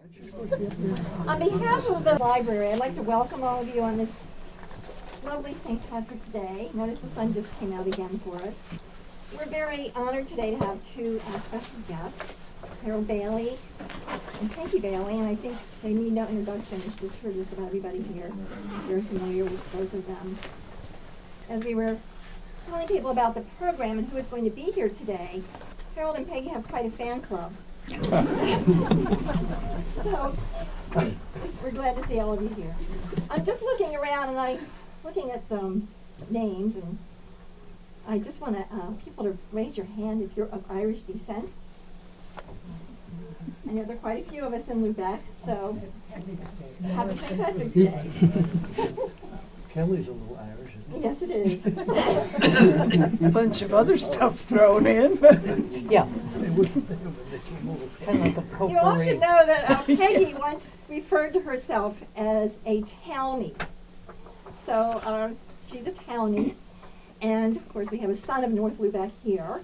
On behalf of the library, I'd like to welcome all of you on this lovely St. Patrick's Day. Notice the sun just came out again for us. We're very honored today to have two special guests, Harold Bailey and Peggy Bailey, and I think they need no introduction. It's for just about everybody here. You're familiar with both of them. As we were telling people about the program and who is going to be here today, Harold and Peggy have quite a fan club. So we're glad to see all of you here. I'm just looking around and I'm looking at names, and I just want people to raise your hand if you're of Irish descent. I know there are quite a few of us in Lubec, so happy St. Patrick's Day. Kelly's a little Irish, isn't Yes, it is. A bunch of other stuff thrown in. Yeah, they came over. kind of like a potpourri. You all should know that Peggy once referred to herself as a townie. So she's a townie, and of course we have a son of North Lubec here.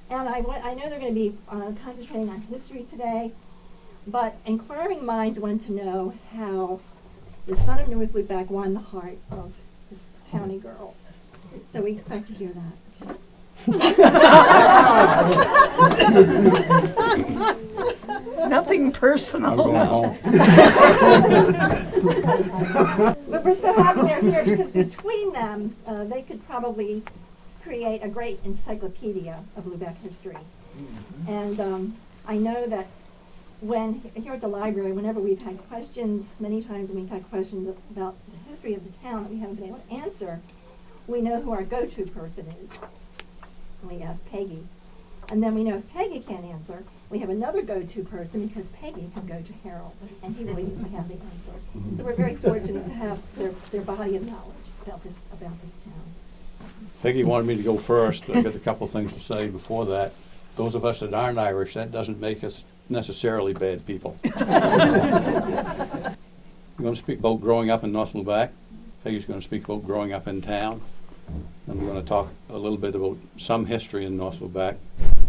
And I know they're going to be concentrating on history today, but inquiring minds want to know how the son of North Lubec won the heart of this townie girl. So we expect to hear that. Nothing personal. I'm going home. But we're so happy they're here because between them, they could probably create a great encyclopedia of Lubec history. And I know that here at the library, whenever we've had questions, many times when we've had questions about the history of the town that we haven't been able to answer, we know who our go-to person is. And we ask Peggy. And then we know if Peggy can't answer, we have another go-to person because Peggy can go to Harold, and he will usually have the answer. So we're very fortunate to have their body of knowledge about this town. Peggy wanted me to go first. I've got a couple of things to say before that. Those of us that aren't Irish, that doesn't make us necessarily bad people. I'm going to speak about growing up in North Lubec. Peggy's going to speak about growing up in town. And we're going to talk a little bit about some history in North Lubec,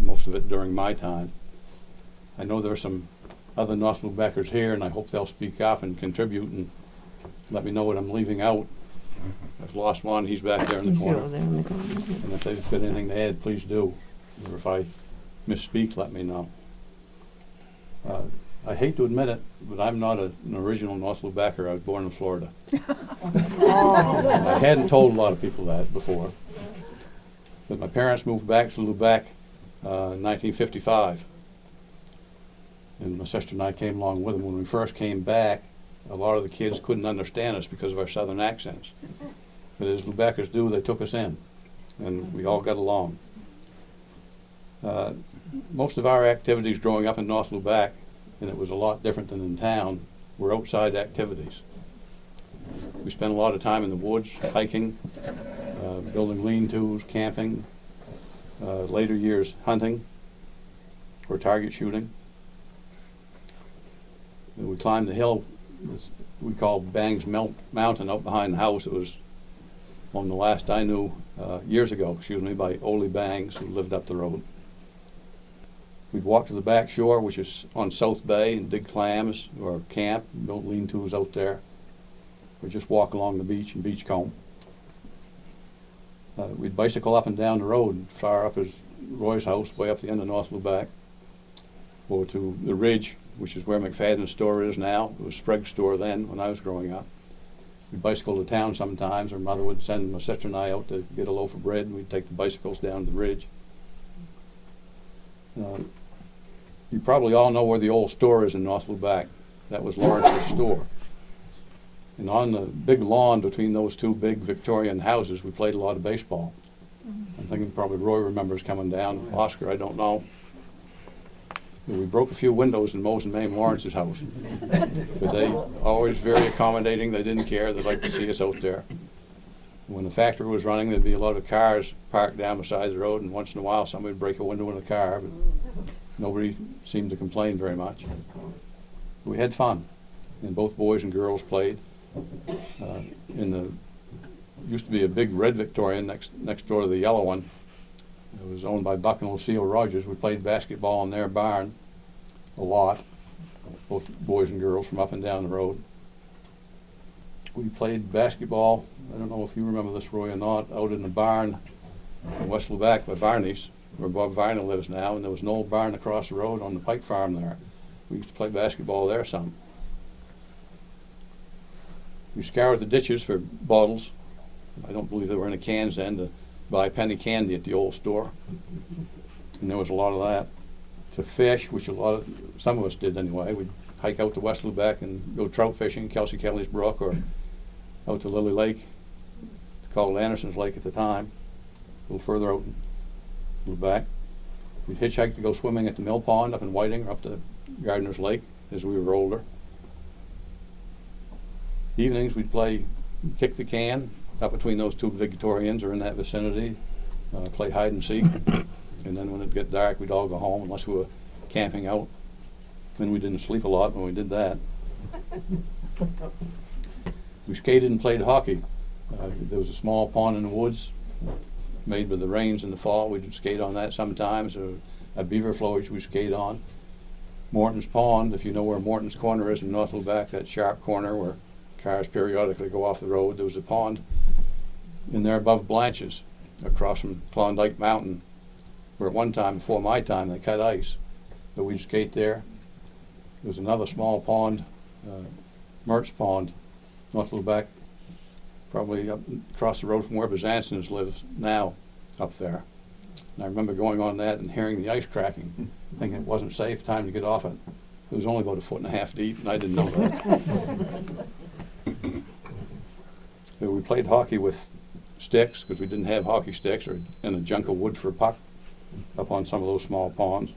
most of it during my time. I know there are some other North Lubecers here, and I hope they'll speak up and contribute and let me know what I'm leaving out. I've lost one, he's back there in the corner. And if they've got anything to add, please do. Or if I misspeak, let me know. I hate to admit it, but I'm not an original North Lubecer. I was born in Florida. I hadn't told a lot of people that before. But my parents moved back to Lubec in 1955. And my sister and I came along with them. When we first came back, a lot of the kids couldn't understand us because of our southern accents. But as Lubecers do, they took us in, and we all got along. Most of our activities growing up in North Lubec, and it was a lot different than in town, were outside activities. We spent a lot of time in the woods, hiking, building lean-tos, camping, later years hunting or target shooting. And we climbed the hill we called Bangs Mountain out behind the house. It was on the last I knew years ago, by Ole Bangs, who lived up the road. We'd walk to the back shore, which is on South Bay, and dig clams or camp, build lean-tos out there. We'd just walk along the beach and beachcomb. We'd bicycle up and down the road, far up as Roy's house, way up the end of North Lubec, or to the Ridge, which is where McFadden's store is now. It was Sprague's store then, when I was growing up. We'd bicycle to town sometimes. Our mother would send my sister and I out to get a loaf of bread, and we'd take the bicycles down to the Ridge. You probably all know where the old store is in North Lubec. That was Lawrence's store. And on the big lawn between those two big Victorian houses, we played a lot of baseball. I'm thinking probably Roy remembers coming down. Oscar, I don't know. But we broke a few windows in Mose and Mame Lawrence's house. But they always very accommodating. They didn't care. They liked to see us out there. When the factory was running, there'd be a lot of cars parked down beside the road, and once in a while somebody would break a window in the car, but nobody seemed to complain very much. We had fun, and both boys and girls played. Used to be a big red Victorian next door to the yellow one. It was owned by Buck and Lucille Rogers. We played basketball in their barn a lot. both boys and girls from up and down the road. We played basketball, I don't know if you remember this, Roy, or not, out in the barn in West Lubac by Barney's, where Bob Viner lives now, and there was an old barn across the road on the Pike Farm there. We used to play basketball there some. We scoured the ditches for bottles. I don't believe there were any cans then, to buy penny candy at the old store. And there was a lot of that. To fish, which some of us did anyway. We'd hike out to West Lubac and go trout fishing, Kelsey Kelly's Brook, or out to Lily Lake, called Anderson's Lake at the time, a little further out in Lubac. We'd hitchhike to go swimming at the mill pond up in Whiting, or up to Gardiner's Lake as we were older. Evenings we'd play kick the can up between those two Victorians or in that vicinity, play hide and seek. And then when it got dark, we'd all go home unless we were camping out. Then we didn't sleep a lot when we did that. We skated and played hockey. There was a small pond in the woods made by the rains in the fall. We'd skate on that sometimes. A beaver flowage we skate on. Morton's Pond, if you know where Morton's Corner is in North Lubac, that sharp corner where cars periodically go off the road, there was a pond in there above Blanche's, across from Klondike Mountain, where at one time, before my time, they cut ice. But we'd skate there. There was another small pond, Mertz Pond, North Lubac, probably up across the road from where Bezanson's lives now, up there. And I remember going on that and hearing the ice cracking, thinking it wasn't safe, time to get off it. It was only about 1.5 feet deep, and I didn't know that. So we played hockey with sticks, because we didn't have hockey sticks, or in a junk of wood for a puck, up on some of those small ponds.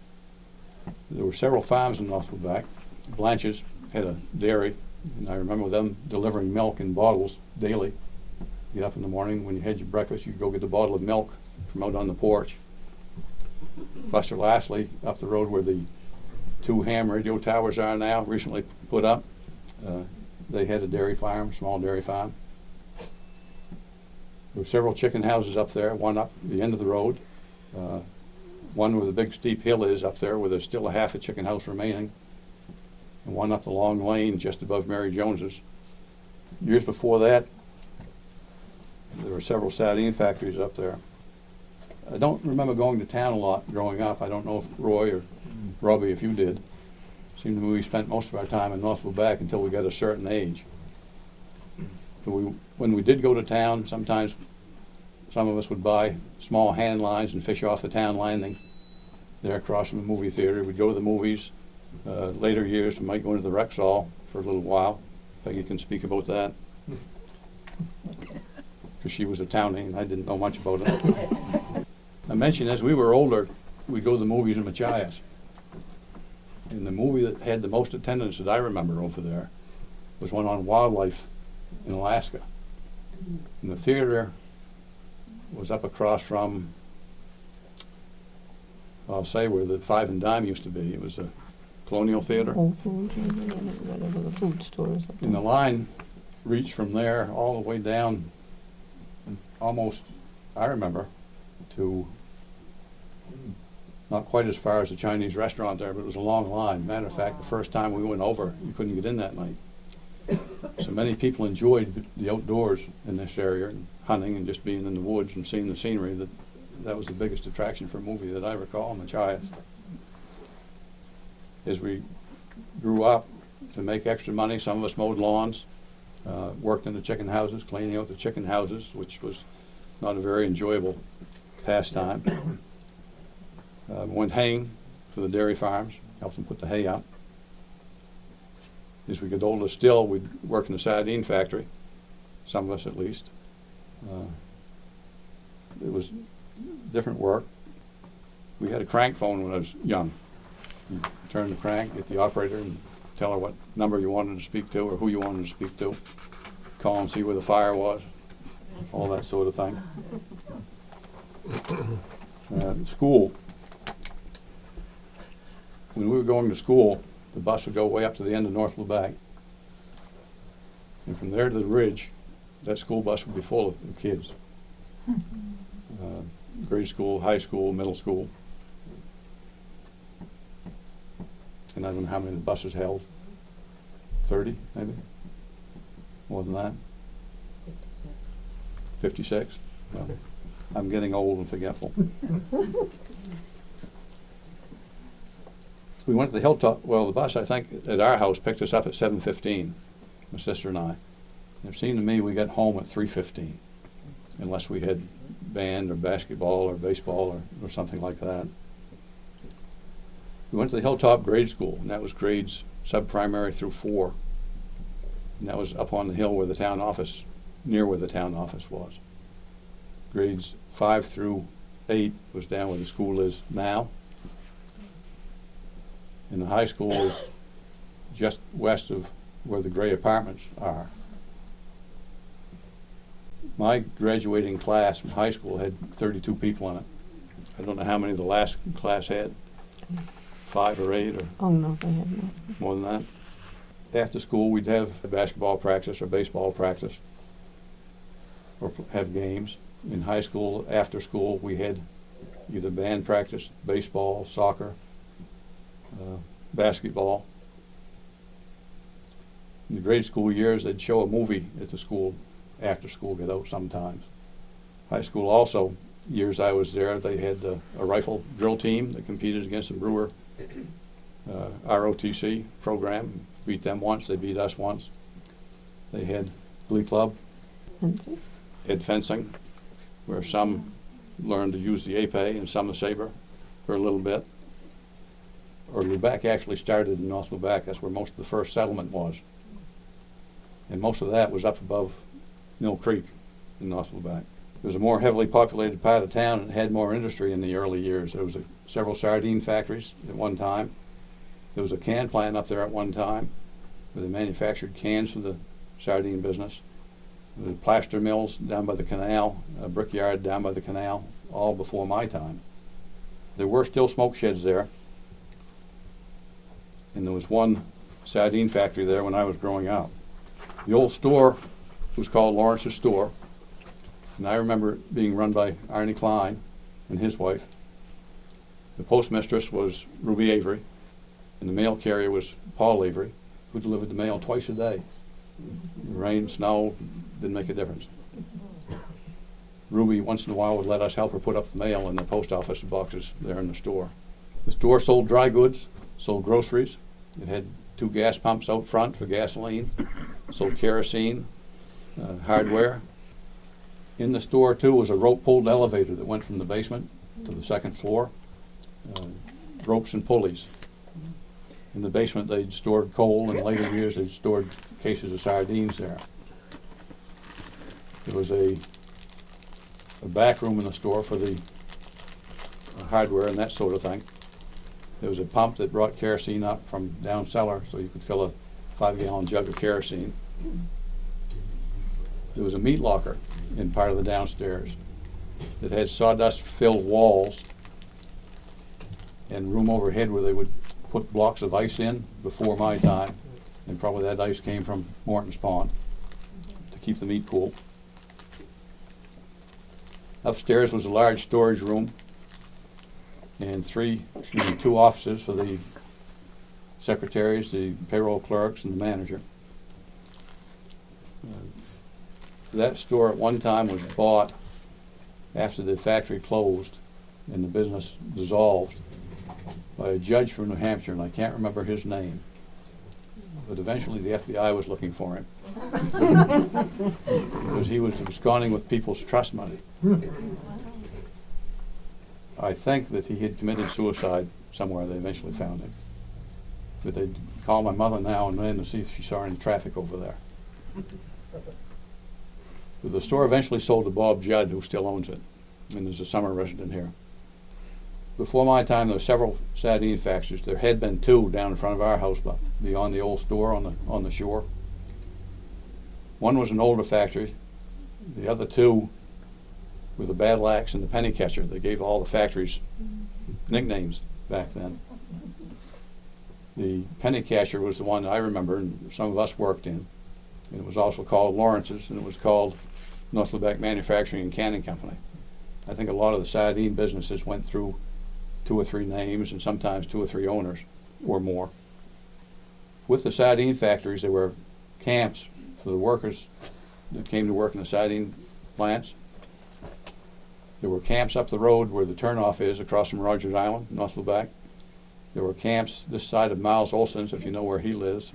There were several farms in North Lubac. Blanche's had a dairy, and I remember them delivering milk in bottles daily. You get up in the morning, when you had your breakfast, you'd go get a bottle of milk from out on the porch. Buster Lastly, up the road where the two ham radio towers are now, recently put up, they had a dairy farm, small dairy farm. There were several chicken houses up there, one up the end of the road, one where the big steep hill is up there, where there's still a half a chicken house remaining, and one up the long lane just above Mary Jones's. Years before that, there were several sardine factories up there. I don't remember going to town a lot growing up. I don't know if Roy or Robbie, if you did. Seemed to me we spent most of our time in North Lubac until we got a certain age. So when we did go to town, sometimes some of us would buy small hand lines and fish off the town landing there across from the movie theater. We'd go to the movies. Later years, we might go into the Rexall for a little while. Peggy can speak about that, because she was a townie and I didn't know much about it. I mentioned as we were older, we'd go to the movies in Machias. And the movie that had the most attendance that I remember over there was one on wildlife in Alaska. And the theater was up across from, I'll say, where the Five and Dime used to be. It was a Colonial Theater. Whole Foods, whatever the food stores. And the line reached from there all the way down, almost, I remember, to not quite as far as the Chinese restaurant there, but it was a long line. Matter of fact, the first time we went over, you couldn't get in that night. So many people enjoyed the outdoors in this area, and hunting and just being in the woods and seeing the scenery. That was the biggest attraction for a movie that I recall in Machias. As we grew up, to make extra money, some of us mowed lawns, worked in the chicken houses, cleaning out the chicken houses, which was not a very enjoyable pastime. Went haying for the dairy farms, helped them put the hay out. As we got older still, we'd work in the sardine factory, some of us at least. It was different work. We had a crank phone when I was young. You turn the crank, get the operator, and tell her what number you wanted to speak to or who you wanted to speak to. Call and see where the fire was, all that sort of thing. School. When we were going to school, the bus would go way up to the end of North Lubac. And from there to the ridge, that school bus would be full of kids. Grade school, high school, middle school. And I don't know how many the buses held. 30, maybe? More than that? 56? Well, I'm getting old and forgetful. We went to the Hilltop, well, the bus, I think, at our house picked us up at 7:15, my sister and I. It seemed to me we got home at 3:15, unless we had band or basketball or baseball or something like that. We went to the Hilltop Grade School, and that was grades sub-primary through 4. And that was up on the hill where the town office, near where the town office was. Grades 5 through 8 was down where the school is now. And the high school was just west of where the gray apartments are. My graduating class from high school had 32 people in it. I don't know how many the last class had, 5 or 8 or Oh, no, they have not. more than that. After school, we'd have a basketball practice or baseball practice or have games. In high school, after school, we had either band practice, baseball, soccer, basketball. In the grade school years, they'd show a movie at the school after school get out sometimes. High school also, years I was there, they had a rifle drill team that competed against the Brewer ROTC program. Beat them once, they beat us once. They had glee club, Fencing? had fencing, where some learned to use the épée and some the saber for a little bit. Or Lubec actually started in North Lubec. That's where most of the first settlement was. And most of that was up above Mill Creek in North Lubec. It was a more heavily populated part of town and had more industry in the early years. There was several sardine factories at one time. There was a can plant up there at one time where they manufactured cans for the sardine business. There were plaster mills down by the canal, a brickyard down by the canal, all before my time. There were still smoke sheds there. And there was one sardine factory there when I was growing up. The old store was called Lawrence's Store, and I remember it being run by Arnie Klein and his wife. The postmistress was Ruby Avery, and the mail carrier was Paul Avery, who delivered the mail twice a day. Rain, snow, didn't make a difference. Ruby once in a while would let us help her put up the mail in the post office boxes there in the store. The store sold dry goods, sold groceries. It had 2 gas pumps out front for gasoline, sold kerosene, hardware. In the store, too, was a rope-pulled elevator that went from the basement to the second floor, ropes and pulleys. In the basement, they'd stored coal, and in later years, they'd stored cases of sardines there. There was a back room in the store for the hardware and that sort of thing. There was a pump that brought kerosene up from down cellar so you could fill a 5-gallon jug of kerosene. There was a meat locker in part of the downstairs that had sawdust-filled walls and room overhead where they would put blocks of ice in before my time, and probably that ice came from Morton's Pond to keep the meat cool. Upstairs was a large storage room and 2 offices for the secretaries, the payroll clerks, and the manager. That store at one time was bought after the factory closed and the business dissolved by a judge from New Hampshire, and I can't remember his name. But eventually the FBI was looking for him because he was absconding with people's trust money. I think that he had committed suicide somewhere. They eventually found him. But they'd call my mother now and then to see if she saw any traffic over there. But the store eventually sold to Bob Judd, who still owns it, and is a summer resident here. Before my time, there were several sardine factories. There had been 2 down in front of our house, but beyond the old store on the shore. One was an older factory. The other 2 were the Battle Axe and the Penny Catcher. They gave all the factories nicknames back then. The Penny Catcher was the one I remember, and some of us worked in. And it was also called Lawrence's, and it was called North Lubec Manufacturing and Canning Company. I think a lot of the sardine businesses went through 2 or 3 names and sometimes 2 or 3 owners or more. with the sardine factories, there were camps for the workers that came to work in the sardine plants. There were camps up the road where the turnoff is across from Rogers Island, North Lubeck. There were camps this side of Miles Olson's, if you know where he lives.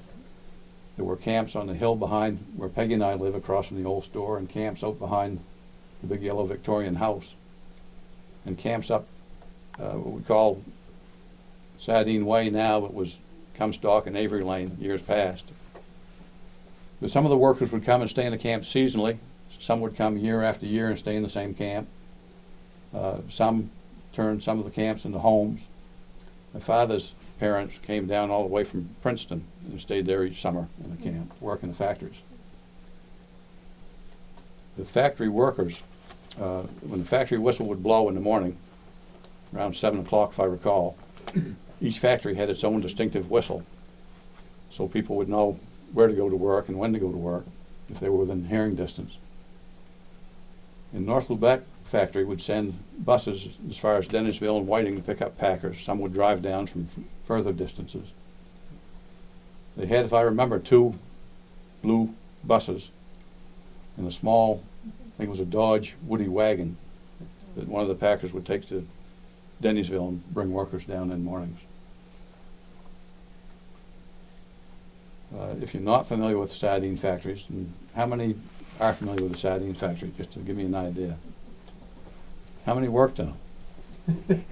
There were camps on the hill behind where Peggy and I live across from the old store, and camps out behind the big yellow Victorian house. And camps up what we call Sardine Way now, but was Comstock and Avery Lane years past. But some of the workers would come and stay in the camp seasonally. Some would come year after year and stay in the same camp. Some turned some of the camps into homes. My father's parents came down all the way from Princeton and stayed there each summer in the camp, working the factories. The factory workers, when the factory whistle would blow in the morning, around 7 o'clock if I recall, each factory had its own distinctive whistle, so people would know where to go to work and when to go to work if they were within hearing distance. In North Lubeck factory would send buses as far as Dennisville and Whiting to pick up packers. Some would drive down from further distances. They had, if I remember, 2 blue buses and a small, I think it was a Dodge Woody wagon that one of the packers would take to Dennisville and bring workers down in mornings. If you're not familiar with sardine factories, and how many are familiar with the sardine factory, just to give me an idea? How many worked on them?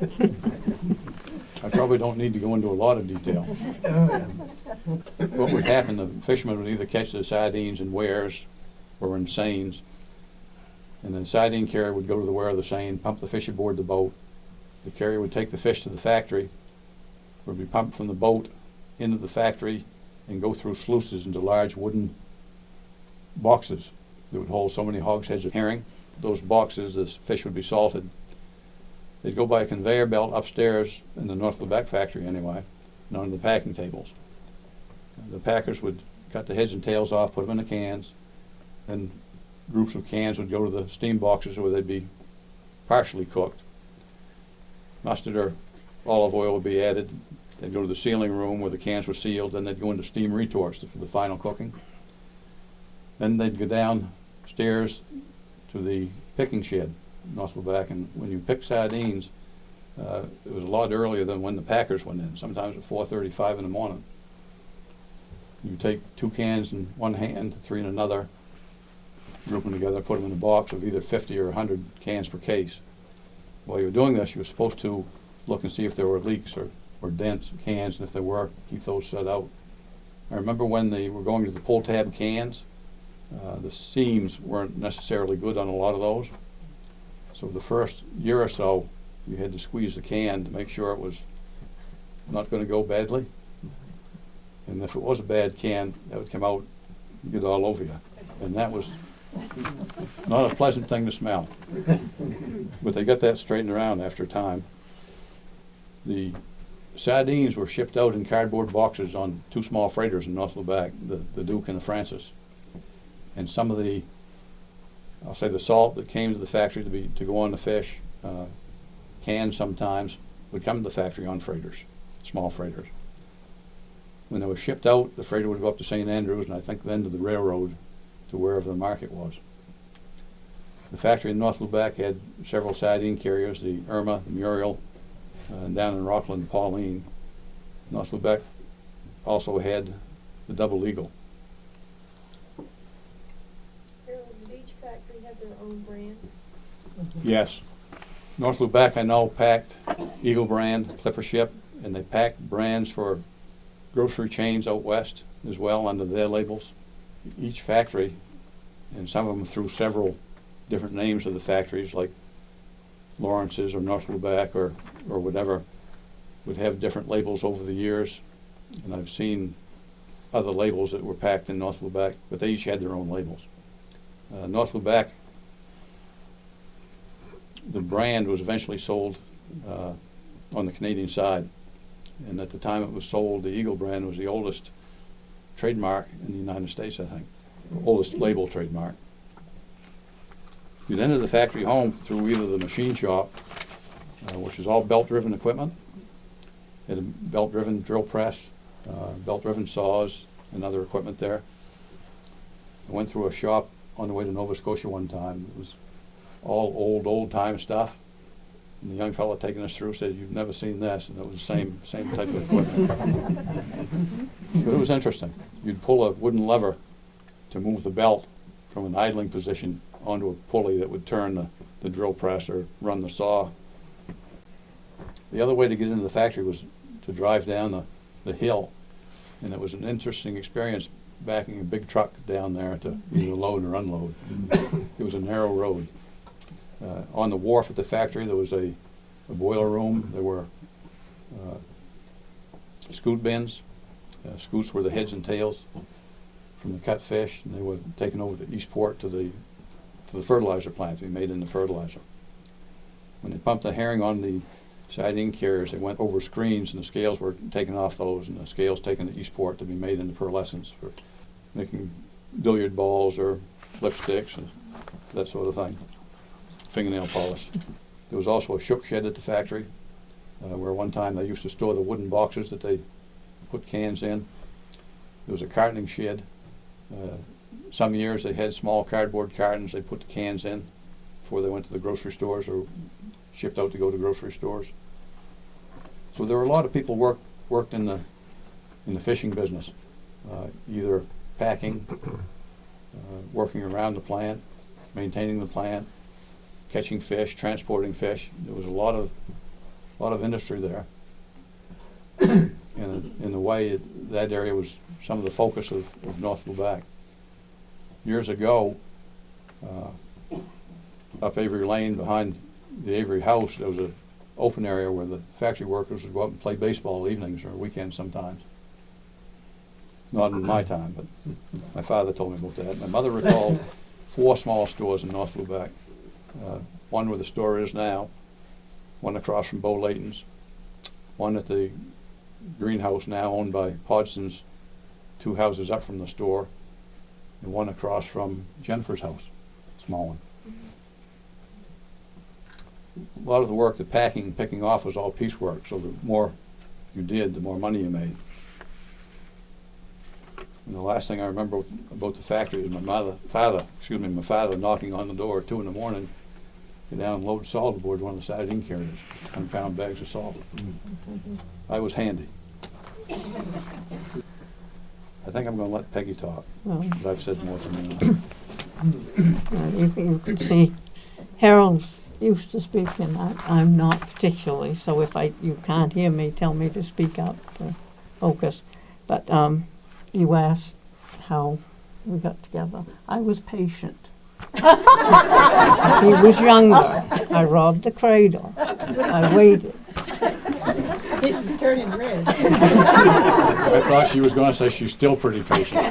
I probably don't need to go into a lot of detail. What would happen, the fishermen would either catch the sardines in weirs or in seines, and the sardine carrier would go to the weir of the seine, pump the fish aboard the boat. The carrier would take the fish to the factory, would be pumped from the boat into the factory and go through sluices into large wooden boxes that would hold so many hogsheads of herring. Those boxes, the fish would be salted. They'd go by a conveyor belt upstairs in the North Lubeck factory anyway, and onto the packing tables. The packers would cut the heads and tails off, put them in the cans, and groups of cans would go to the steam boxes where they'd be partially cooked. Mustard or olive oil would be added. They'd go to the sealing room where the cans were sealed, then they'd go into steam retorts for the final cooking. Then they'd go downstairs to the picking shed, North Lubeck, and when you pick sardines, it was a lot earlier than when the packers went in, sometimes at 4:35 in the morning. You take 2 cans in one hand, 3 in another, group them together, put them in a box of either 50 or 100 cans per case. While you were doing this, you were supposed to look and see if there were leaks or dents in cans, and if there were, keep those set out. I remember when they were going to the pull tab cans, the seams weren't necessarily good on a lot of those. So the first year or so, you had to squeeze the can to make sure it was not going to go badly. And if it was a bad can, that would come out and get all over you. And that was not a pleasant thing to smell. But they got that straightened around after a time. The sardines were shipped out in cardboard boxes on 2 small freighters in North Lubeck, the Duke and the Francis. And some of the, I'll say the salt that came to the factory to go on the fish, canned sometimes, would come to the factory on freighters, small freighters. When they were shipped out, the freighter would go up to St. Andrews, and I think then to the railroad to wherever the market was. The factory in North Lubeck had several sardine carriers, the Irma, the Muriel, and down in Rockland, Pauline. North Lubeck also had the Double Eagle. Harold, did each factory have their own brand? Yes. North Lubeck, I know, packed Eagle brand, Clipper Ship, and they packed brands for grocery chains out west as well under their labels. Each factory, and some of them through several different names of the factories, like Lawrence's or North Lubeck or whatever, would have different labels over the years. And I've seen other labels that were packed in North Lubeck, but they each had their own labels. North Lubeck, the brand was eventually sold on the Canadian side. And at the time it was sold, the Eagle brand was the oldest trademark in the United States, I think. The oldest label trademark. You'd enter the factory home through either the machine shop, which is all belt-driven equipment. It had a belt-driven drill press, belt-driven saws and other equipment there. I went through a shop on the way to Nova Scotia one time. It was all old-time stuff. And the young fellow taking us through said, "You've never seen this," and it was the same type of equipment. But it was interesting. You'd pull a wooden lever to move the belt from an idling position onto a pulley that would turn the drill press or run the saw. The other way to get into the factory was to drive down the hill, and it was an interesting experience backing a big truck down there to either load or unload. It was a narrow road. On the wharf at the factory there was a boiler room. There were scoot bins. Scoots were the heads and tails from the cut fish, and they were taken over to Eastport to the fertilizer plant to be made into fertilizer. When they pumped the herring on the sardine carriers, they went over screens, and the scales were taken off those, and the scales taken to Eastport to be made into pearlescence for making billiard balls or lipsticks and that sort of thing. Fingernail polish. There was also a shook shed at the factory, where one time they used to store the wooden boxes that they put cans in. There was a cartoning shed. Some years they had small cardboard cartons they put the cans in before they went to the grocery stores or shipped out to go to grocery stores. So there were a lot of people worked in the fishing business, either packing, working around the plant, maintaining the plant, catching fish, transporting fish. There was a lot of industry there. And in a way, that area was some of the focus of North Lubac. Years ago, up Avery Lane behind the Avery House, there was an open area where the factory workers would go up and play baseball evenings or weekends sometimes. Not in my time, but my father told me about that. My mother recalled 4 small stores in North Lubac. One where the store is now, one across from Bo Layton's, one at the greenhouse now owned by Hodgson's, 2 houses up from the store, and one across from Jennifer's house, small one. A lot of the work, the packing and picking off, was all piecework, so the more you did, the more money you made. And the last thing I remember about the factory is my father knocking on the door at 2 in the morning, get down and load salt aboard one of the sardine carriers, 100-pound bags of salt. I was handy. I think I'm going to let Peggy talk, Well, because I've said more than enough. you can see Harold's used to speak, and I'm not particularly, so if you can't hear me, tell me to speak up to focus. But you asked how we got together. I was patient. He was younger. I robbed the cradle. I waited. He's turning red. I thought she was going to say she's still pretty patient.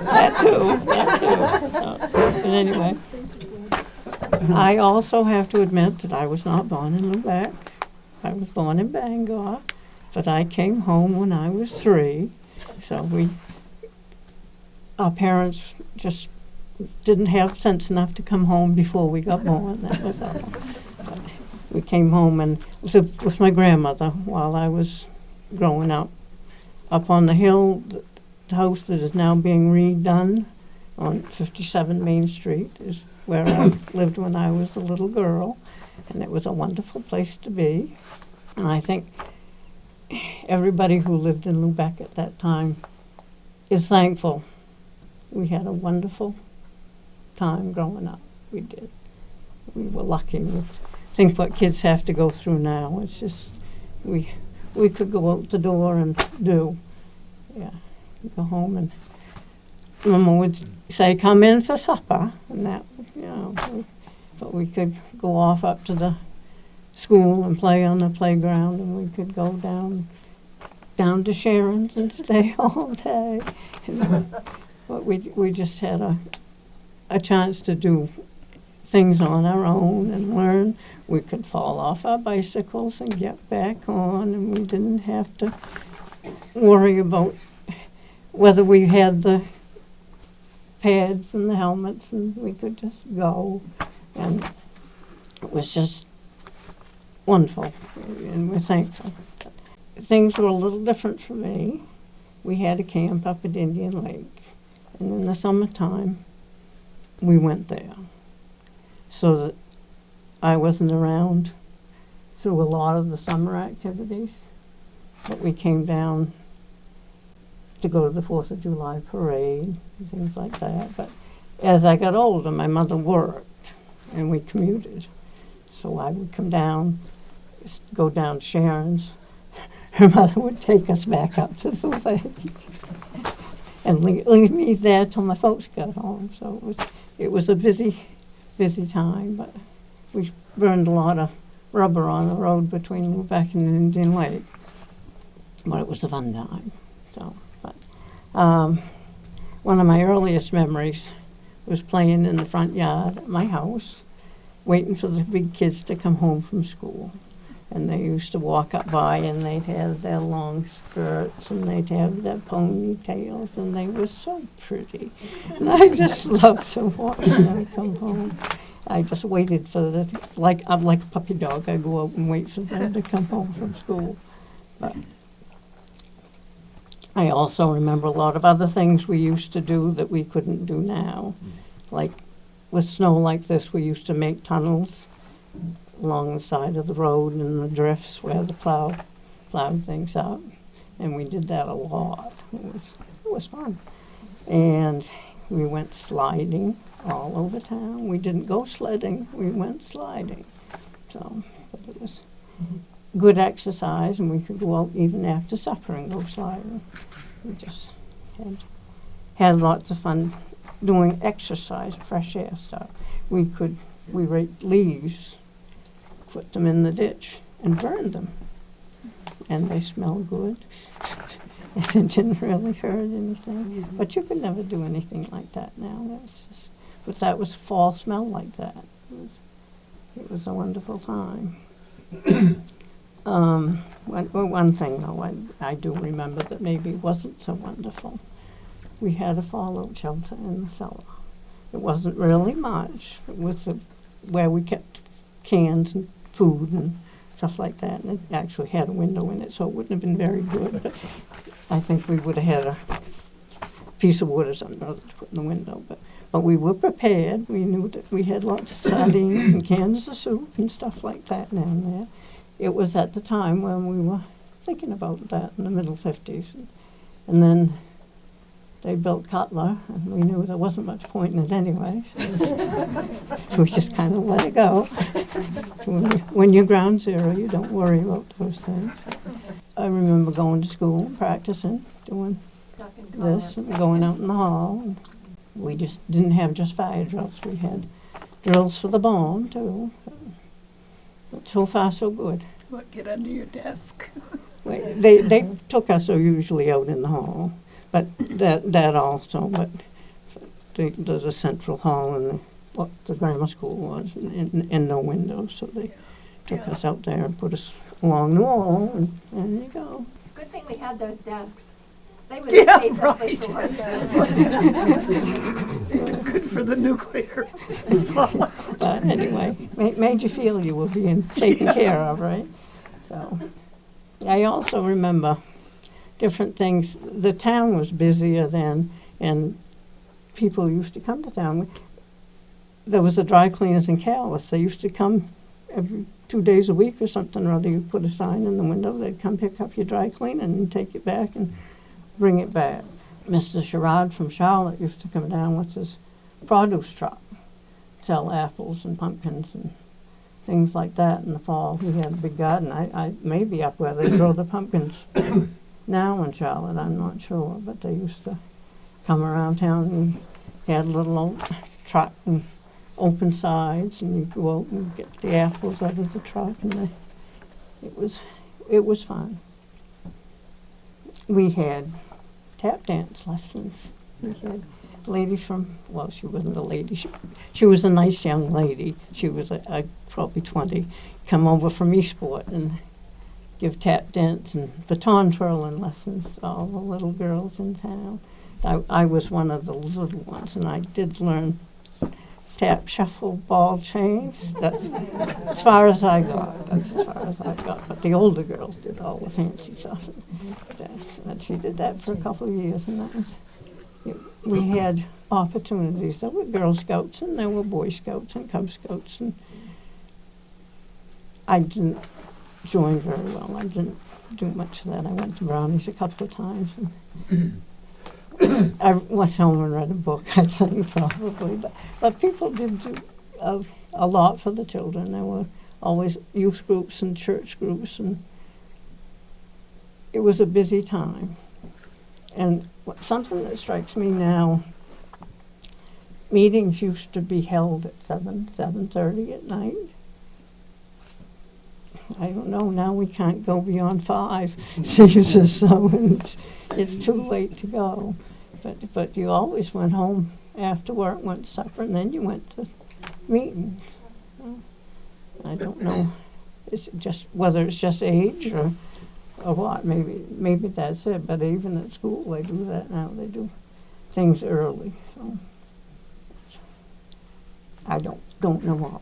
That too. But anyway, I also have to admit that I was not born in Lubac. I was born in Bangor, but I came home when I was 3. So our parents just didn't have sense enough to come home before we got born. That was all. But we came home and lived with my grandmother while I was growing up. Up on the hill, the house that is now being redone on 57 Main Street is where I lived when I was a little girl, and it was a wonderful place to be. And I think everybody who lived in Lubac at that time is thankful. We had a wonderful time growing up. We did. We were lucky. Think what kids have to go through now. It's just, we could go out the door and go home, and Mama would say, "Come in for supper," and that, but we could go off up to the school and play on the playground, and we could go down to Sharon's and stay all day. But we just had a chance to do things on our own and learn. We could fall off our bicycles and get back on, and we didn't have to worry about whether we had the pads and the helmets, and we could just go. And it was just wonderful, and we're thankful. things were a little different for me. We had a camp up at Indian Lake, and in the summertime, we went there. So that I wasn't around through a lot of the summer activities, but we came down to go to the 4th of July parade and things like that. But as I got older, my mother worked, and we commuted. So I would come down, go down to Sharon's. Her mother would take us back up to the lake and leave me there till my folks got home. So it was a busy time, but we burned a lot of rubber on the road between Lubeck and Indian Lake. But it was a fun time. So, but one of my earliest memories was playing in the front yard at my house, waiting for the big kids to come home from school. And they used to walk up by, and they'd have their long skirts, and they'd have their ponytails, and they were so pretty. And I just loved to watch them come home. I just waited for I'm like a puppy dog. I go out and wait for them to come home from school. But I also remember a lot of other things we used to do that we couldn't do now. Like with snow like this, we used to make tunnels along the side of the road and the drifts where the plowed things up. And we did that a lot. It was fun. And we went sliding all over town. We didn't go sledding, we went sliding. So, but it was good exercise, and we could go out even after supper and go sliding. We just had lots of fun doing exercise, fresh air stuff. We raked leaves, put them in the ditch, and burned them. And they smelled good. And it didn't really hurt anything. But you could never do anything like that now. But that was fall smell like that. It was a wonderful time. One thing, though, I do remember that maybe wasn't so wonderful. We had a fallout shelter in the cellar. It wasn't really much. It was where we kept cans and food and stuff like that. And it actually had a window in it, so it wouldn't have been very good. But I think we would have had a piece of wood or something to put in the window. But we were prepared. We knew that we had lots of sardines and cans of soup and stuff like that down there. It was at the time when we were thinking about that in the middle 50s. And then they built Cutler, and we knew there wasn't much point in it anyway. So we just kind of let it go. When you're ground zero, you don't worry about those things. I remember going to school and practicing, doing this, and going out in the hall. We just didn't have just fire drills. We had drills for the bomb, too. But so far, so good. What, get under your desk? They took us usually out in the hall, but that also. But there's a central hall and what the grammar school was, and no windows, so they took us out there and put us along the wall, and there you go. Good thing we had those desks. They would have saved us for sure. Good for the nuclear. But anyway, made you feel you were being taken care of, right? So I also remember different things. The town was busier then, and people used to come to town. There was a dry cleaners in Calais. They used to come every 2 days a week or something, or other. You put a sign in the window, they'd come pick up your dry cleaner and take it back and bring it back. Mr. Sherrod from Charlotte used to come down with his produce truck, sell apples and pumpkins and things like that in the fall. He had a big garden. I maybe up where they grow the pumpkins now in Charlotte, I'm not sure, but they used to come around town, and he had a little old truck and open sides, and you'd go out and get the apples out of the truck, and it was fun. We had tap dance lessons. We had a lady from, well, she wasn't a lady. She was a nice young lady. She was probably 20. Come over from Eastport and give tap dance and baton twirling lessons to all the little girls in town. I was one of the little ones, and I did learn tap, shuffle, ball change. That's as far as I got. That's as far as I got. But the older girls did all the fancy stuff. And she did that for a couple of years, and that was, we had opportunities. There were Girl Scouts and there were Boy Scouts and Cub Scouts, and I didn't join very well. I didn't do much of that. I went to Brownies a couple of times. And I went home and read a book, I think, probably. But people did do a lot for the children. There were always youth groups and church groups, and it was a busy time. And something that strikes me now, meetings used to be held at 7:30 at night. I don't know, now we can't go beyond 5, Jesus, so it's too late to go. But you always went home after work, went to supper, and then you went to meetings. I don't know, it's just whether it's just age or what. Maybe that's it. But even at school, they do that now. They do things early. So I don't know why.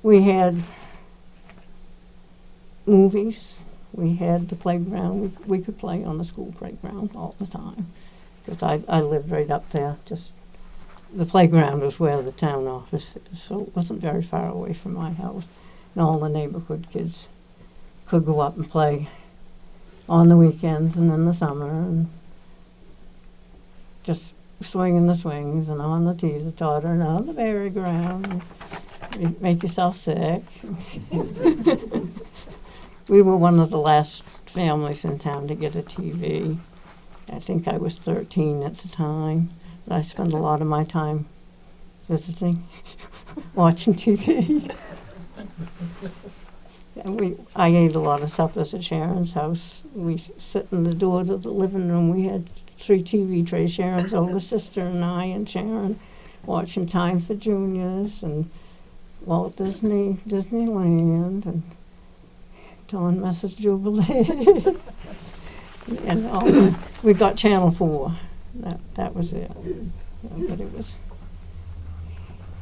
We had movies. We had the playground. We could play on the school playground all the time because I lived right up there. Just the playground was where the town office is, so it wasn't very far away from my house. And all the neighborhood kids could go up and play on the weekends and in the summer, and just swinging the swings and on the teeter-totter and on the merry-go-round. You make yourself sick. We were one of the last families in town to get a TV. I think I was 13 at the time. I spent a lot of my time visiting, watching TV. And I ate a lot of suppers at Sharon's house. We sit in the door to the living room. We had 3 TV trays, Sharon's older sister and I and Sharon, watching Time for Juniors and Walt Disney, Disneyland, and Dawn Message Jubilee. And all, we got Channel 4. That was it. But it was,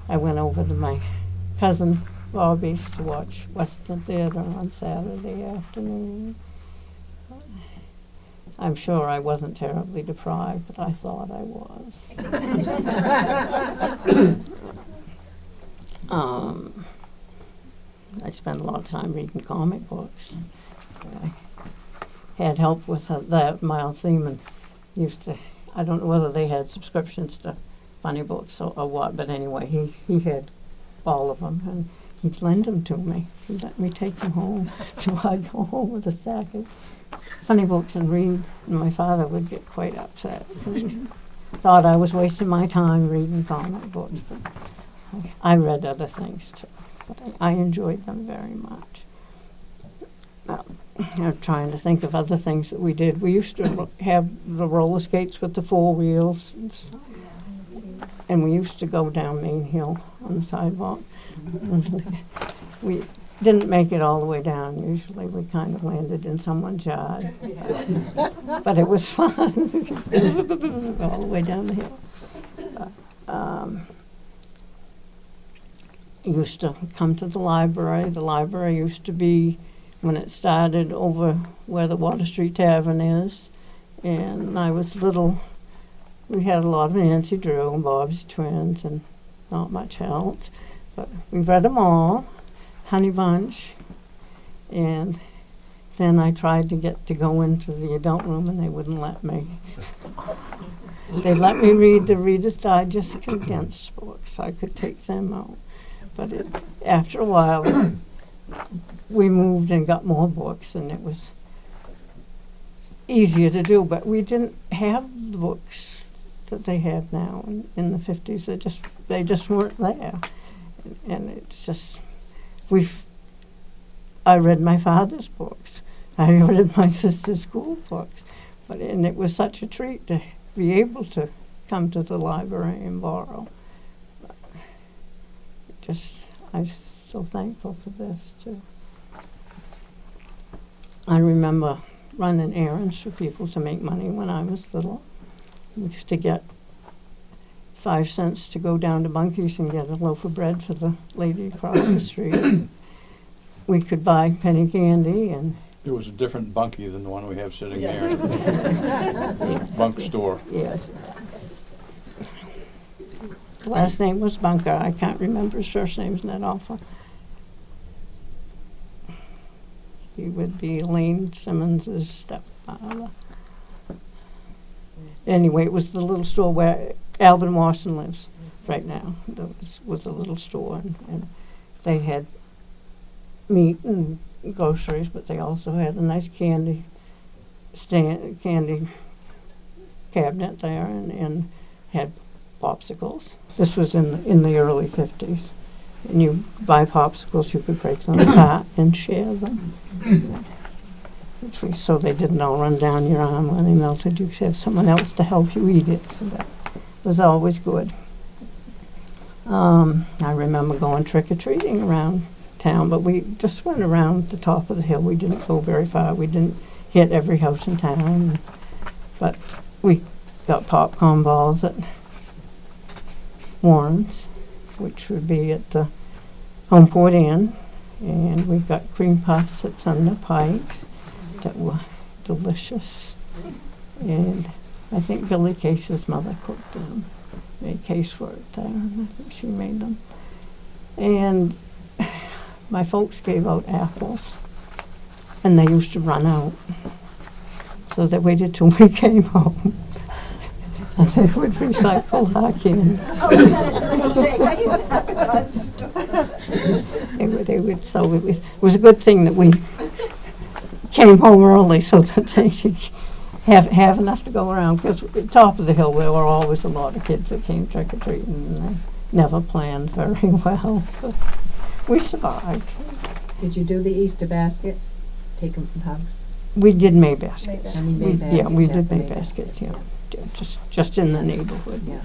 I went over to my cousin Bobby's to watch Western Theater on Saturday afternoon. I'm sure I wasn't terribly deprived, but I thought I was. I spent a lot of time reading comic books. I had help with that. Miles Seaman used to, I don't know whether they had subscriptions to funny books or what, but anyway, he had all of them, and he'd lend them to me. He'd let me take them home, so I'd go home with a stack of funny books and read, and my father would get quite upset. He thought I was wasting my time reading comic books, but I read other things too. But I enjoyed them very much. I'm trying to think of other things that we did. We used to have the roller skates with the 4 wheels, and we used to go down Main Hill on the sidewalk. We didn't make it all the way down. Usually we kind of landed in someone's yard. But it was fun, all the way down the hill. Used to come to the library. The library used to be, when it started, over where the Water Street Tavern is. And when I was little, we had a lot of Nancy Drew and Bob's Twins and not much else. But we read them all, Honey Bunch, and then I tried to get to go into the adult room and they wouldn't let me. They let me read the Reader's Digest condensed books. I could take them out. But after a while, we moved and got more books, and it was easier to do. But we didn't have the books that they have now in the 50s. They just weren't there. And it's just, I read my father's books. I read my sister's school books. And it was such a treat to be able to come to the library and borrow. I'm so thankful for this, too. I remember running errands for people to make money when I was little. We used to get 5 cents to go down to Bunky's and get a loaf of bread for the lady across the street. We could buy penny candy, and It was a different Bunky than the one we have sitting there. Bunk store. yes. Last name was Bunker. I can't remember his first name. Isn't that awful? He would be Elaine Simmons's stepfather. Anyway, it was the little store where Alvin Watson lives right now. There was a little store, and they had meat and groceries, but they also had a nice candy cabinet there, and had popsicles. This was in the early 50s. And you buy popsicles, you could break them apart and share them. So they didn't all run down your arm when they melted. You could have someone else to help you eat it. So that was always good. I remember going trick-or-treating around town, but we just went around the top of the hill. We didn't go very far. We didn't hit every house in town. But we got popcorn balls at Warren's, which would be at the Homeport Inn, and we got cream puffs at Thunder Pikes that were delicious. And I think Billy Case's mother cooked them. Case worked there, and I think she made them. And my folks gave out apples, and they used to run out. So they waited till we came home. And they would recycle our candy. Oh, you got it really big. I used to have it. They would, so it was a good thing that we came home early so that they could have enough to go around. Because at the top of the hill, there were always a lot of kids that came trick-or-treating, and they never planned very well. But we survived. Did you do the Easter baskets? Take them from house? We did May baskets. I mean, May Yeah, we baskets, did yeah, May baskets, yeah. Just in the neighborhood. Yeah.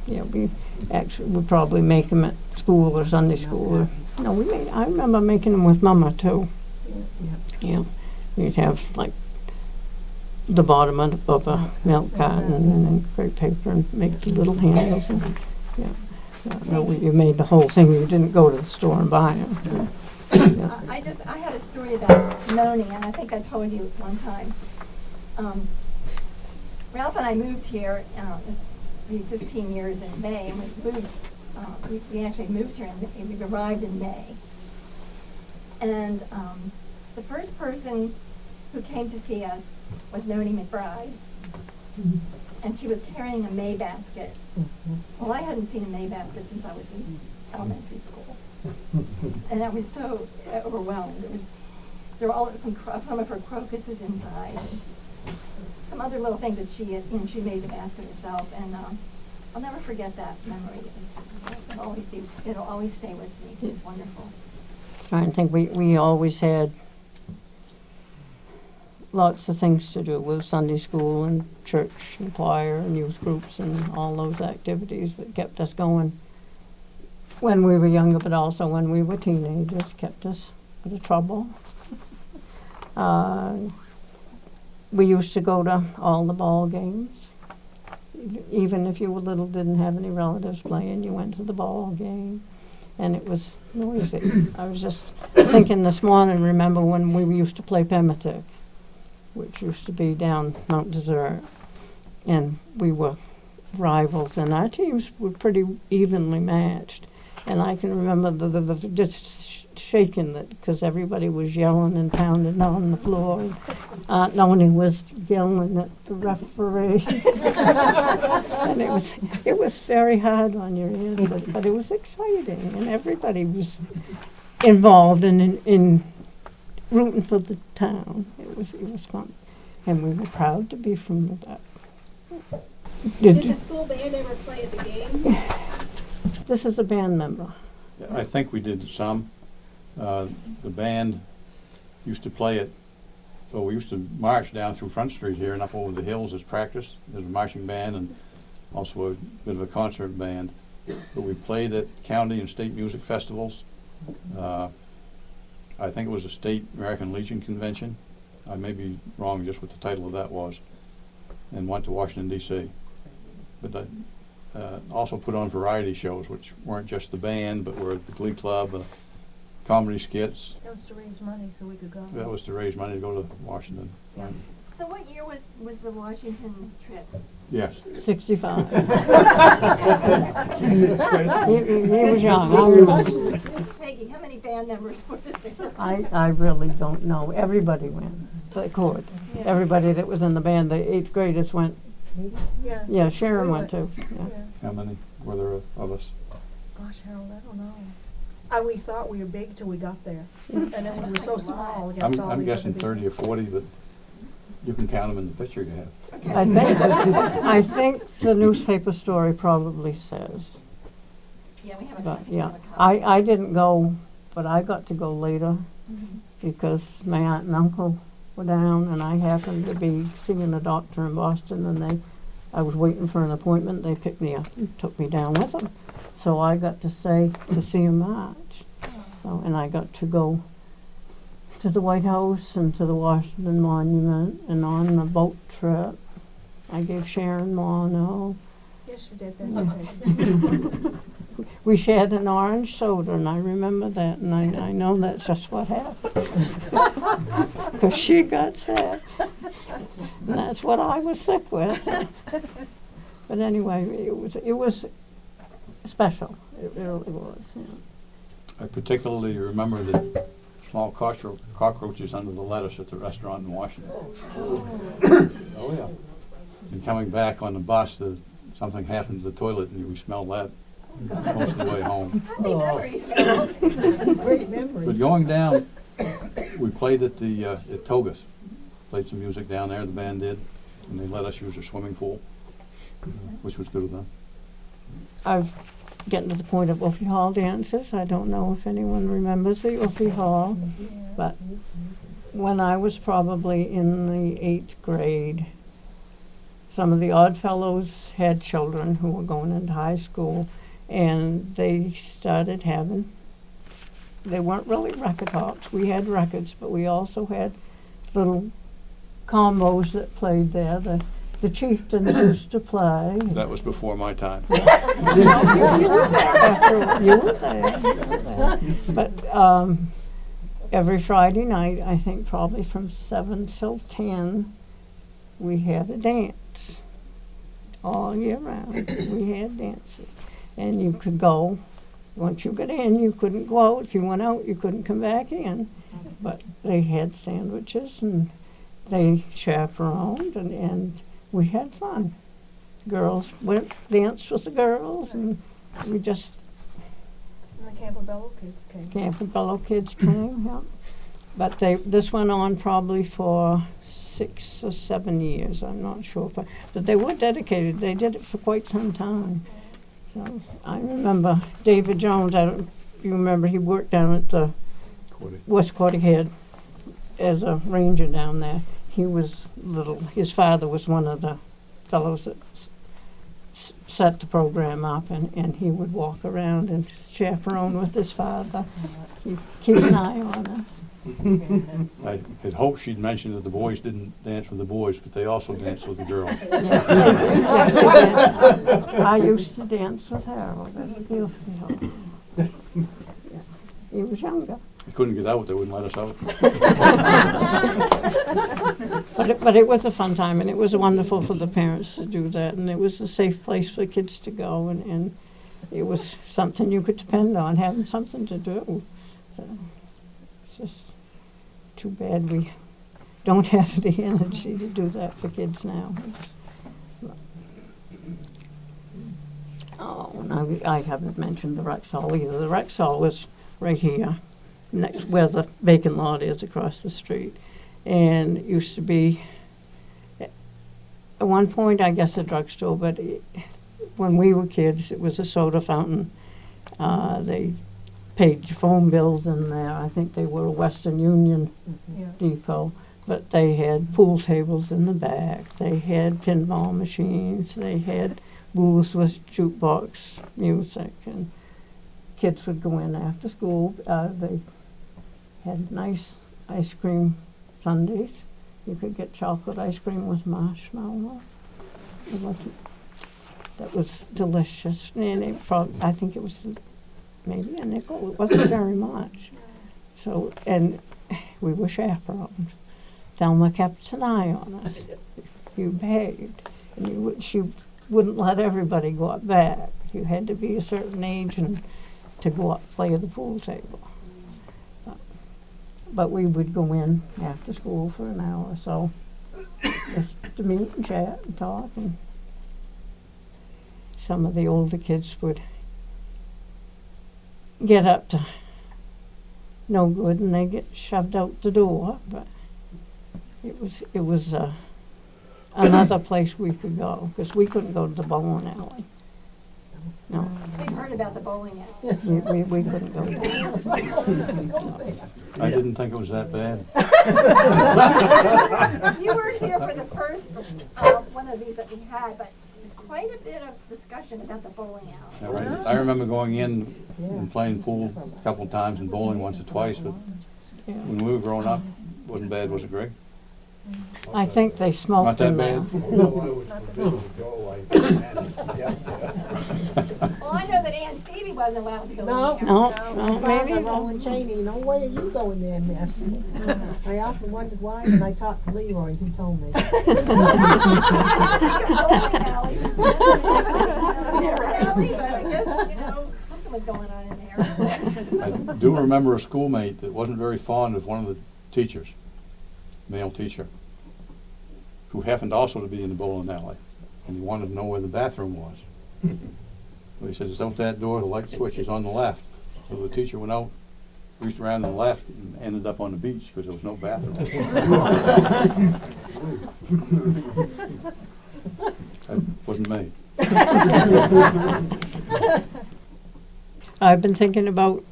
Yeah, we actually would probably make them at school or Sunday school. No, I remember making them with Mama too. Yeah. We'd have like the bottom of a milk carton and then crepe paper and make the little handles. And, yeah. No, you made the whole thing. You didn't go to the store and buy them. Yeah. I had a story about Noni, and I think I told you one time. Ralph and I moved here, this will be 15 years in May, and we moved, we actually moved here in May. We arrived in May. And the first person who came to see us was Noni McBride. And she was carrying a May basket. Well, I hadn't seen a May basket since I was in elementary school. And I was so overwhelmed. There were all some of her crocuses inside, and some other little things that she had, she made the basket herself. And I'll never forget that memory. It'll always stay with me. It's wonderful. Trying to think, we always had lots of things to do with Sunday school and church and choir and youth groups and all those activities that kept us going when we were younger, but also when we were teenagers, kept us out of trouble. We used to go to all the ball games. Even if you were little, didn't have any relatives playing, you went to the ball game. And it was noisy. I was just thinking this morning, remember when we used to play Pematic, which used to be down Mount Desert, and we were rivals, and our teams were pretty evenly matched. And I can remember the just shaking that because everybody was yelling and pounding on the floor. Aunt Noni was yelling at the referee, and it was very hard on your ears, but it was exciting, and everybody was involved in rooting for the town. It was fun, and we were proud to be from Lubec. Did the school band ever play at the game? This is a band member. I think we did some. The band used to play it, so we used to march down through Front Street here and up over the hills as practice. There's a marching band and also a bit of a concert band. But we played at county and state music festivals. I think it was a state American Legion convention. I may be wrong just what the title of that was. And went to Washington, D.C. But also put on variety shows, which weren't just the band, but were the Glee Club, comedy skits. That was to raise money so we could go. That was to raise money to go to Washington. Yeah. Right. So what year was the Washington trip? Yes. 65. Express. He was young, I remember. Peggy, how many band members were there? I really don't know. Everybody went, they could. Yes. Everybody that was in the band, the 8th graders went. Yeah. Yeah, Sharon We went too. Yeah. Yeah. How many were there of us? Gosh, Harold, I don't know. We thought we were big till we got there. And then we were so small against all I'm these guessing other big 30 or 40, but you can count them in the picture you have. I think the newspaper story probably says. Yeah, we have a But, copy. yeah, I didn't go, but I got to go later because my aunt and uncle were down and I happened to be seeing a doctor in Boston and I was waiting for an appointment. They picked me up and took me down with them. So I got to see him march. So, and I got to go to the White House and to the Washington Monument and on the boat trip. I gave Sharon Mono. Yes, you did that. We shared an orange soda, and I remember that, and I know that's just what happened. Because she got sick. And that's what I was sick with. But anyway, it was special. It really was. Yeah. I particularly remember the small cockroaches under the lettuce at the restaurant in Washington. Oh, yeah. And coming back on the bus, something happened to the toilet, and we smelled that most of the way home. How many memories, Harold? Great But memories. going down, we played at Togus. Played some music down there, the band did, and they let us use their swimming pool, which was good of them. I've getting to the point of Wolfie Hall dances. I don't know if anyone remembers the Wolfie Hall, but when I was probably in the 8th grade, some of the Odd Fellows had children who were going into high school, and they started having, they weren't really record hops. We had records, but we also had little combos that played there. The Chieftains used to play. That was before my time. You were there. But every Friday night, I think probably from 7 till 10, we had a dance. All year round, we had dances. And you could go, once you got in, you couldn't go out. If you went out, you couldn't come back in. But they had sandwiches and they chaperoned and we had fun. Girls went danced with the girls and we just, And the Campobello kids came. Campobello kids came, yeah. But this went on probably for 6 or 7 years, I'm not sure. But they were dedicated. They did it for quite some time. So I remember David Jones, I don't, you remember he worked down at the West Quantick Head as a ranger down there. He was little, his father was one of the fellows that set the program up, and he would walk around and chaperone with his father. He'd keep an eye on us. I had hoped she'd mentioned that the boys didn't dance with the boys, but they also danced with the girls. Yes, they did. I used to dance with Harold at the Gilfrey Hall. Yeah. He was younger. We couldn't get out, they wouldn't let us out. But it was a fun time, and it was wonderful for the parents to do that, and it was a safe place for kids to go, and it was something you could depend on, having something to do. So it's just too bad we don't have the energy to do that for kids now. Oh, no, I haven't mentioned the Rexall either. The Rexall was right here, next where the vacant lot is across the street. And it used to be, at one point, I guess, a drugstore, but when we were kids, it was a soda fountain. They paid phone bills in there. I think they were a Western Union Yeah. depot, but they had pool tables in the back. They had pinball machines. They had booths with jukebox music, and kids would go in after school. They had nice ice cream sundaes. You could get chocolate ice cream with marshmallow. that was delicious. And it I think it was maybe a nickel. It wasn't very much. So, and we were chaperoned. Thelma kept an eye on us. You behaved. And she wouldn't let everybody go up back. You had to be a certain age and to go up play at the pool table. But we would go in after school for an hour or so, just to meet and chat and talk. And some of the older kids would get up to no good and they get shoved out the door. But it was another place we could go, because we couldn't go to the bowling alley. No, We've heard about the bowling alley. we couldn't go there. I didn't think it was that bad. You weren't here for the first one of these that we had, but there was quite a bit of discussion about the bowling alley. I remember going in and playing pool a couple of times and bowling once or twice, but Yeah. when we were growing up, wasn't bad, was it, Greg? I think they Not smoked that in there. bad? Well, I know that Ann Seavey wasn't allowed to go No. in there. No, My no, father, maybe. Roland Cheney, no way are you going there, miss. I often wondered why, and I talked to Leroy, he told me. I think of bowling alleys as bowling alley, but I guess, something was going on in there. I do remember a schoolmate that wasn't very fond of one of the teachers, male teacher, who happened also to be in the bowling alley, and he wanted to know where the bathroom was. So he said, it's out that door, the light switch is on the left. So the teacher went out, reached around and left, and ended up on the beach because there was no bathroom. That wasn't me. I've been thinking about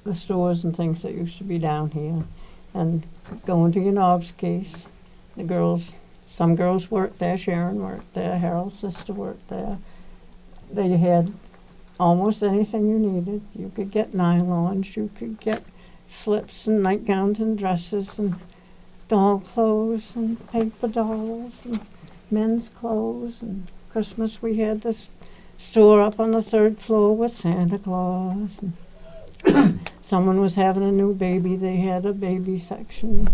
the stores and things that used to be down here, and going to Yanofsky's. The girls, some girls worked there. Sharon worked there. Harold's sister worked there. They had almost anything you needed. You could get nylons. You could get slips and nightgowns and dresses and doll clothes and paper dolls and men's clothes. And Christmas we had this store up on the 3rd floor with Santa Claus. And someone was having a new baby. They had a baby section.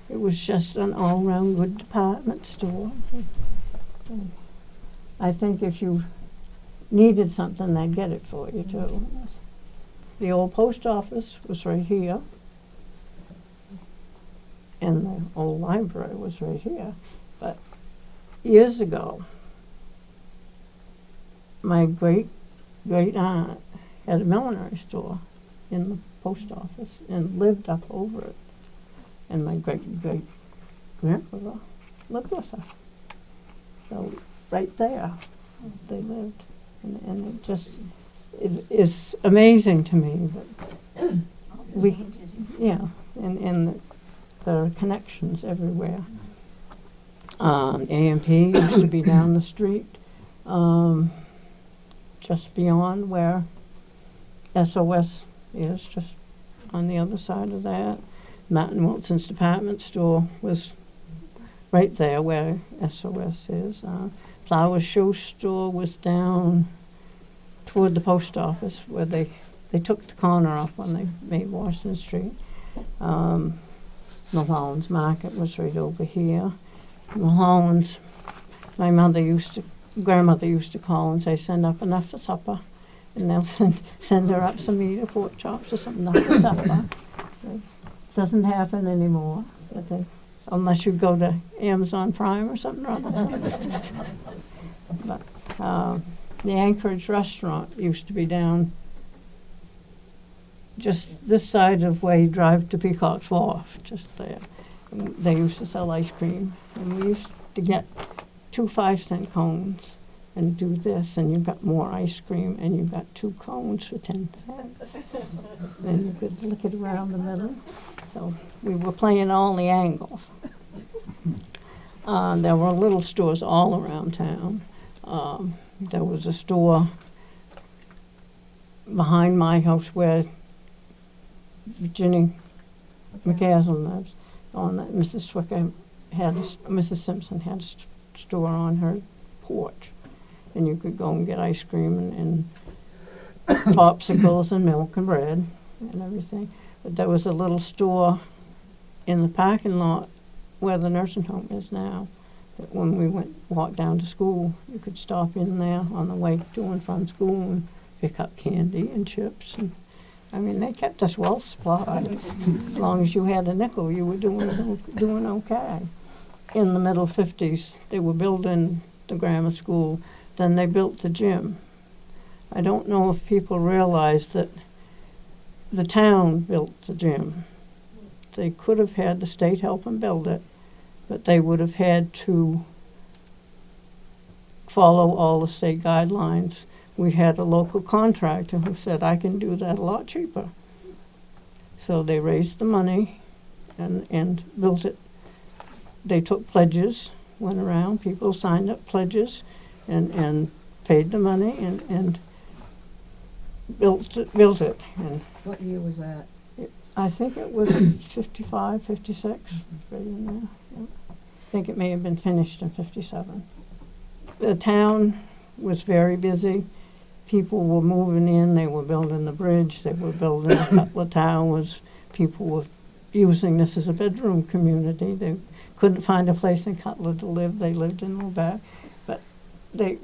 It was just an all-round good department store. I think if you needed something, they'd get it for you too. The old post office was right here, and the old library was right here. But years ago, my great-great-aunt had a millinery store in the post office and lived up over it. And my great-great-grandmother lived with her. So right there, they lived. And it just is amazing to me that All the we, changes you see. yeah, and there are connections everywhere. AMP used to be down the street, just beyond where SOS is, just on the other side of that. Martin Wilson's department store was right there where SOS is. Flower Shoe store was down toward the post office where they took the corner off when they made Washington Street. Mulholland's Market was right over here. Mulholland's, my grandmother used to call and say, send up enough for supper. And they'll send her up some meat or pork chops or something up for supper. Doesn't happen anymore, unless you go to Amazon Prime or something or other. But the Anchorage restaurant used to be down just this side of where you drive to Peacock's Wharf, just there. And they used to sell ice cream, and we used to get 2 5-cent cones and do this, and you got more ice cream, and you got 2 cones for 10 cents. And you could lick it around the middle. So we were playing all the angles. There were little stores all around town. There was a store behind my house where Ginny McCaslin lives. On that, Mrs. Swicker had, Mrs. Simpson had a store on her porch. And you could go and get ice cream and popsicles and milk and bread and everything. But there was a little store in the parking lot where the nursing home is now. That when we walked down to school, you could stop in there on the way to and from school and pick up candy and chips. And I mean, they kept us well supplied. As long as you had a nickel, you were doing okay. In the middle 50s, they were building the grammar school. Then they built the gym. I don't know if people realize that the town built the gym. They could have had the state help them build it, but they would have had to follow all the state guidelines. We had a local contractor who said, I can do that a lot cheaper. So they raised the money and built it. They took pledges, went around, people signed up pledges and paid the money and built it. And What year was that? I think it was 55, 56, right in there. Yeah. I think it may have been finished in 57. The town was very busy. People were moving in, they were building the bridge, they were building a couple of towers. People were using this as a bedroom community. They couldn't find a place in Cutler to live. They lived in Lubec. But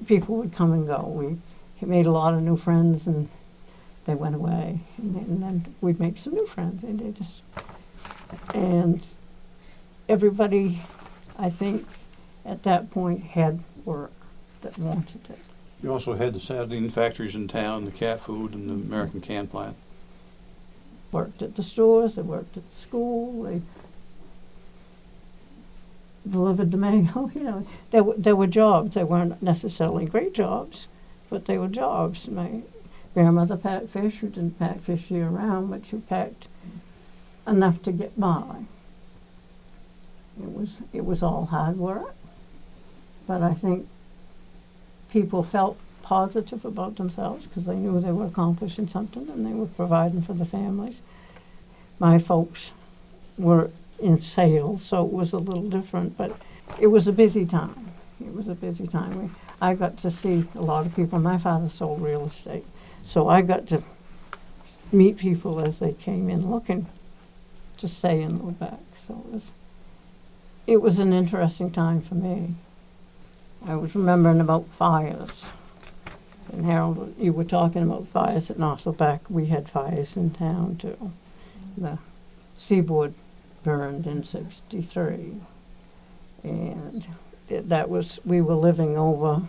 people would come and go. We made a lot of new friends and they went away. And then we'd make some new friends. And everybody, I think, at that point had work that wanted it. You also had the sardine factories in town, the cat food and the American can plant. Worked at the stores, they worked at the school, they delivered the mail, you know. There were jobs. They weren't necessarily great jobs, but they were jobs. My grandmother packed fish. You didn't pack fish year round, but you packed enough to get by. It was all hard work, but I think people felt positive about themselves because they knew they were accomplishing something and they were providing for the families. My folks were in sales, so it was a little different, but it was a busy time. It was a busy time. I got to see a lot of people. My father sold real estate, so I got to meet people as they came in looking to stay in Lubec. So it was an interesting time for me. I was remembering about fires. And Harold, you were talking about fires at North Lubec. We had fires in town too. The seaboard burned in '63. And we were living over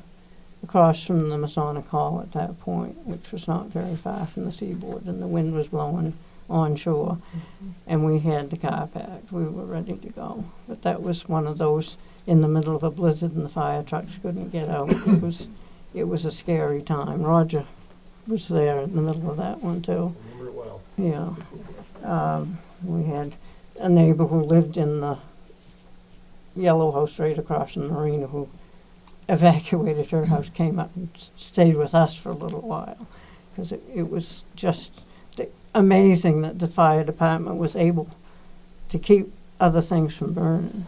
across from the Masonic Hall at that point, which was not very far from the seaboard, and the wind was blowing onshore. And we had the car packed. We were ready to go. But that was one of those in the middle of a blizzard and the fire trucks couldn't get out. It was a scary time. Roger was there in the middle of that one too. I remember it well. Yeah. We had a neighbor who lived in the yellow house right across from the marina who evacuated her house, came up and stayed with us for a little while because it was just amazing that the fire department was able to keep other things from burning.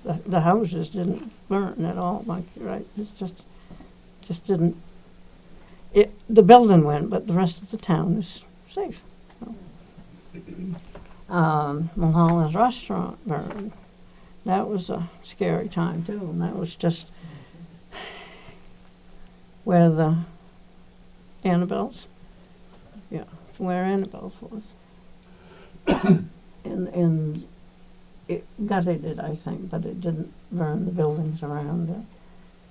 The houses didn't burn at all, Mike, right? It just didn't. The building went, but the rest of the town is safe. Mulholland's restaurant burned. That was a scary time too, and that was just where the Annabelle's, where Annabelle's was, and it gutted it, I think, but it didn't burn the buildings around it.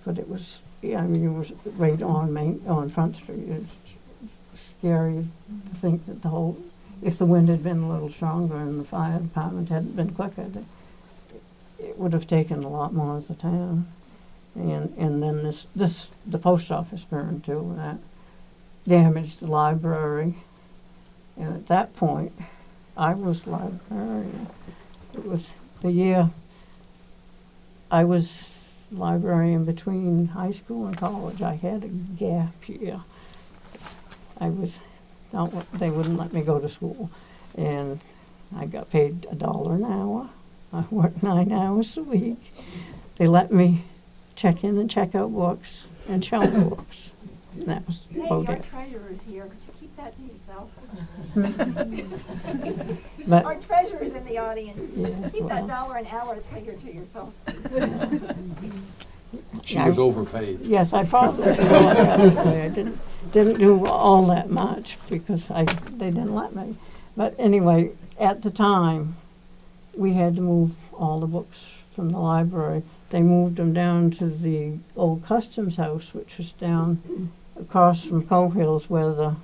But it was, it was right on Front Street. It's scary to think that if the wind had been a little stronger and the fire department hadn't been quicker, it would have taken a lot more of the town. And then the post office burned too, and that damaged the library. And at that point, I was librarian. It was the year I was librarian between high school and college. I had a gap year. They wouldn't let me go to school. And I got paid $1 an hour. I worked 9 hours a week. They let me check in and check out books and shelf books. And that was Hey, about our it. treasurer's here. Could you keep that to yourself? But Our treasurer's in the audience. Yeah, Keep that well. $1 an hour figure to yourself. She was overpaid. yes, I probably thought that way. I didn't do all that much because they didn't let me. But anyway, at the time, we had to move all the books from the library. They moved them down to the old customs house, which was down across from Cohills where the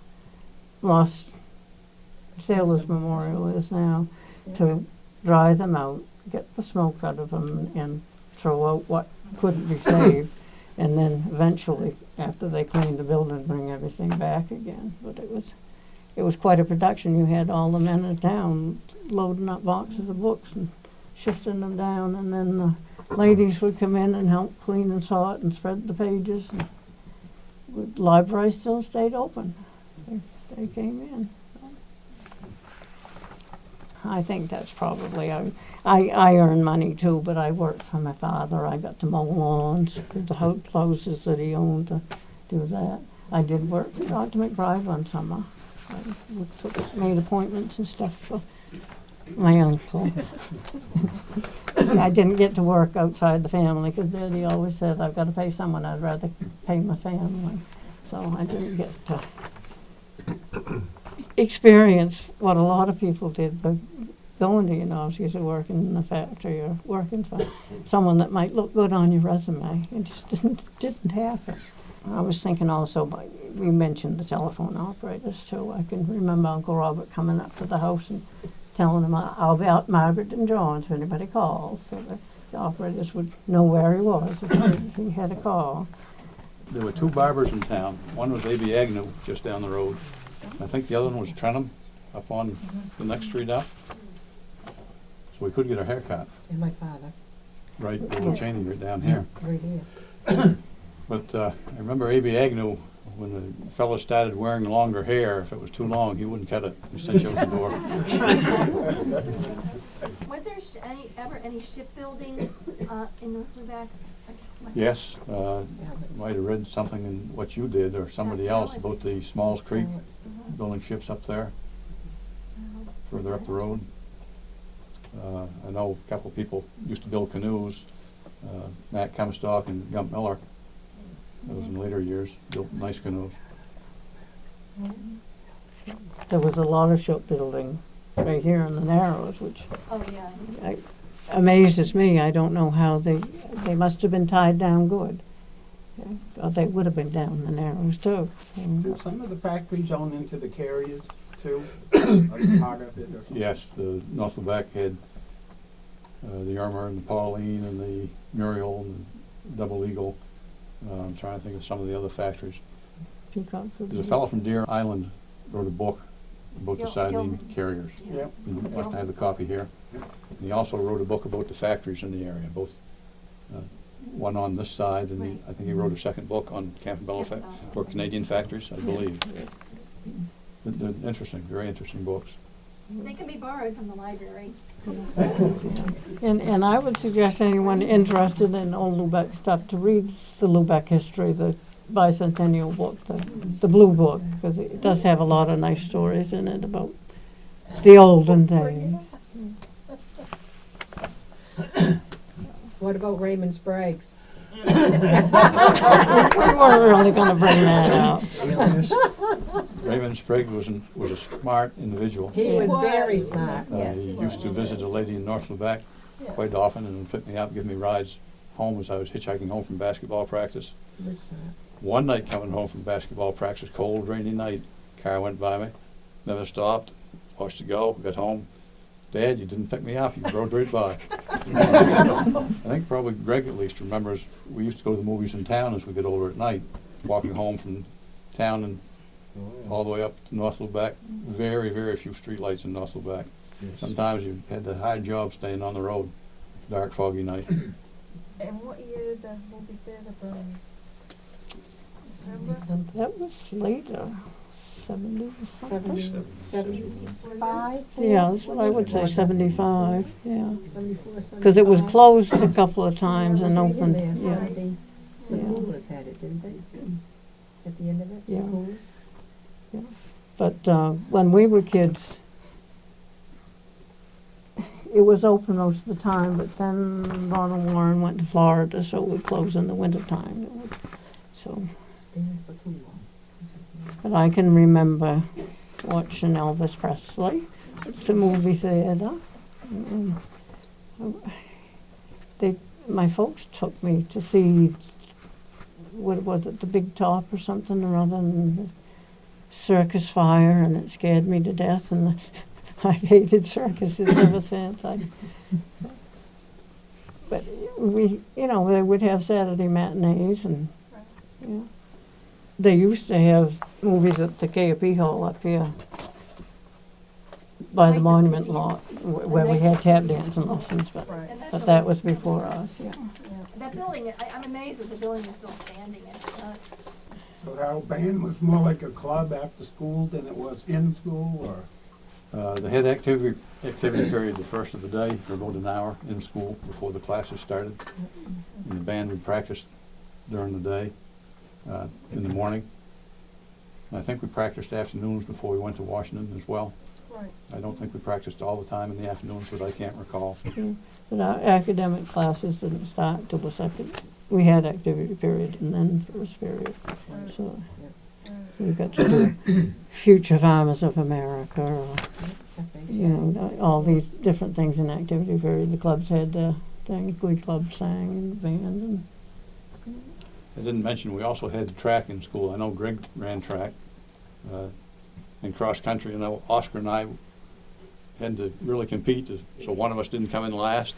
lost sailors memorial is now, to dry them out, get the smoke out of them, and throw out what couldn't be saved, and then eventually, after they cleaned the building, bring everything back again. But it was quite a production. You had all the men in town loading up boxes of books and shifting them down, and then the ladies would come in and help clean and sort and spread the pages. And the library still stayed open. They came in. I think that's probably, I earn money too, but I worked for my father. I got to mow lawns, do the houses that he owned, to do that. I did work for Dr. McBride one summer. Made appointments and stuff for my uncle. I didn't get to work outside the family because Daddy always said, I've got to pay someone, I'd rather pay my family. So I didn't get to experience what a lot of people did by going to universities or working in the factory or working for someone that might look good on your resume. It just didn't happen. I was thinking also, we mentioned the telephone operators too. I can remember Uncle Robert coming up to the house and telling him, I'll be out Margaret and John's if anybody calls. So the operators would know where he was if he had a call. There were two barbers in town. One was A.B. Agnew, just down the road. I think the other one was Trenham, up on the next street up. So we could get a haircut, And my father, right, Bill Cheney, right down here. right here. But I remember A.B. Agnew, when the fellow started wearing longer hair, if it was too long, he wouldn't cut it. He sent you out the door. Was there ever any shipbuilding in North Lubeck? Yes, might have read something in what you did or somebody else about the Smalls Creek building ships up there, further up the road. I know a couple of people used to build canoes, Matt Comstock and Gump Miller. That was in later years, built nice canoes. There was a lot of shipbuilding right here in the Narrows, which Oh, yeah. amazes me. I don't know how they must have been tied down good. Okay. Or they would have been down in the Narrows too. Do some of the factories own into the carriers too? Like part of it or something? Yes, the North Lubeck had the Irma and the Pauline and the Muriel and the Double Eagle. I'm trying to think of some of the other factories. Peacocks would There's a be- fellow from Deer Island wrote a book about the sardine Gilman. carriers. Yeah. You must have the copy here. And he also wrote a book about the factories in the area, both one on this side, and Right. I think he wrote a second book on Campbell Campbell. or Canadian factories, I believe. They're interesting, very interesting books. They can be borrowed from the library. And I would suggest anyone interested in old Lubeck stuff to read the Lubeck history, the bicentennial book, the blue book, because it does have a lot of nice stories in it about the olden days. What about Raymond Sprague's? We weren't really going to bring that up. Raymond Sprague was a smart individual. He was very smart. Yes, He he used to visit a lady in North Lubeck quite often and pick me up, give me rides home as I was hitchhiking home from basketball practice. He was smart. One night coming home from basketball practice, cold, rainy night, car went by me, never stopped, watched it go, got home. Dad, you didn't pick me up, you rode right by. I think probably Greg at least remembers, we used to go to the movies in town as we get older at night, walking home from town and all the way up to North Lubeck. Very, very few streetlights in North Lubeck. Sometimes you had the hard job staying on the road, dark, foggy night. And what year did the movie theater burn? Remember? Something. That was later, 70 something. 75? Yeah, that's what I would say, 75, yeah. 74, Because it was 75. closed a couple of times Yeah, and I was reading opened, there, yeah. 70. Sakulas had it, didn't they? At the end of it, Yeah. Sakulas? But when we were kids, it was open most of the time, but then Ronald Warren went to Florida, so it would close in the wintertime. So, Stan Sakula. but I can remember watching Elvis Presley at the movie theater. And, my folks took me to see, what was it, the Big Top or something or other, and the circus fire, and it scared me to death, and I hated circuses ever since. But we, they would have Saturday matinees, and they used to have movies at the KOP Hall up here by the Nights at Monument Peggy's. Lot, where we had tap dancing lessons, but Right. And but that was before us, yeah. That building, I'm amazed that the building is still standing. It's, So our band was more like a club after school than it was in school, or? They had activity period the first of the day for about an hour in school before the classes started. And the band would practice during the day, in the morning. And I think we practiced afternoons before we went to Washington as well. Right. I don't think we practiced all the time in the afternoons, but I can't recall. But our academic classes didn't start till the second. We had activity period and then first period. So we got to do Future Farmers of America, or all these different things in activity period. The clubs had things. Glee club sang and the band. And I didn't mention, we also had track in school. I know Greg ran track and cross country. I know Oscar and I had to really compete, so one of us didn't come in last.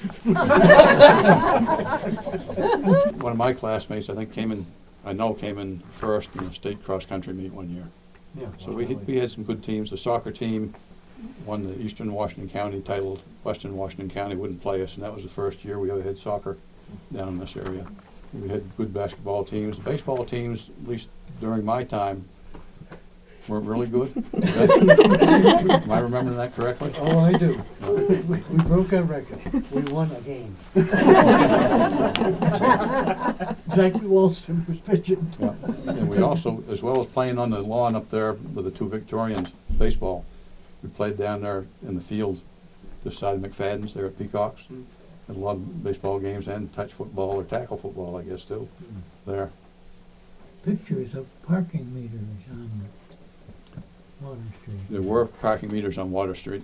One of my classmates, I think, came in first in the state cross country meet one year. Yeah. So we had some good teams. The soccer team won the Eastern Washington County title. Western Washington County wouldn't play us, and that was the first year we ever had soccer down in this area. We had good basketball teams. The baseball teams, at least during my time, weren't really good. Am I remembering that correctly? Oh, I do. We broke our record. We won a game. Jackie Walston was pitching. Yeah. And we also, as well as playing on the lawn up there with the two Victorians baseball, we played down there in the field this side of McFadden's there at Peacocks. Had a lot of baseball games and touch football or tackle football, I guess, too, there. Pictures of parking meters on Water Street. There were parking meters on Water Street.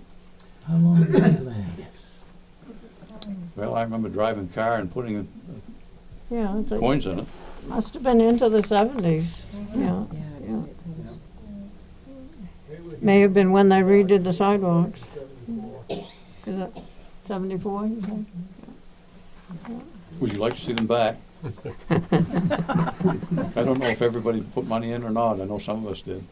How long did they last? Well, I remember driving a car and putting yeah, it coins in it. must have been into the 70s. Yeah, Yeah, may have been when they redid the sidewalks. Is that 74? You think? Would you like to see them back? I don't know if everybody put money in or not. I know some of us did.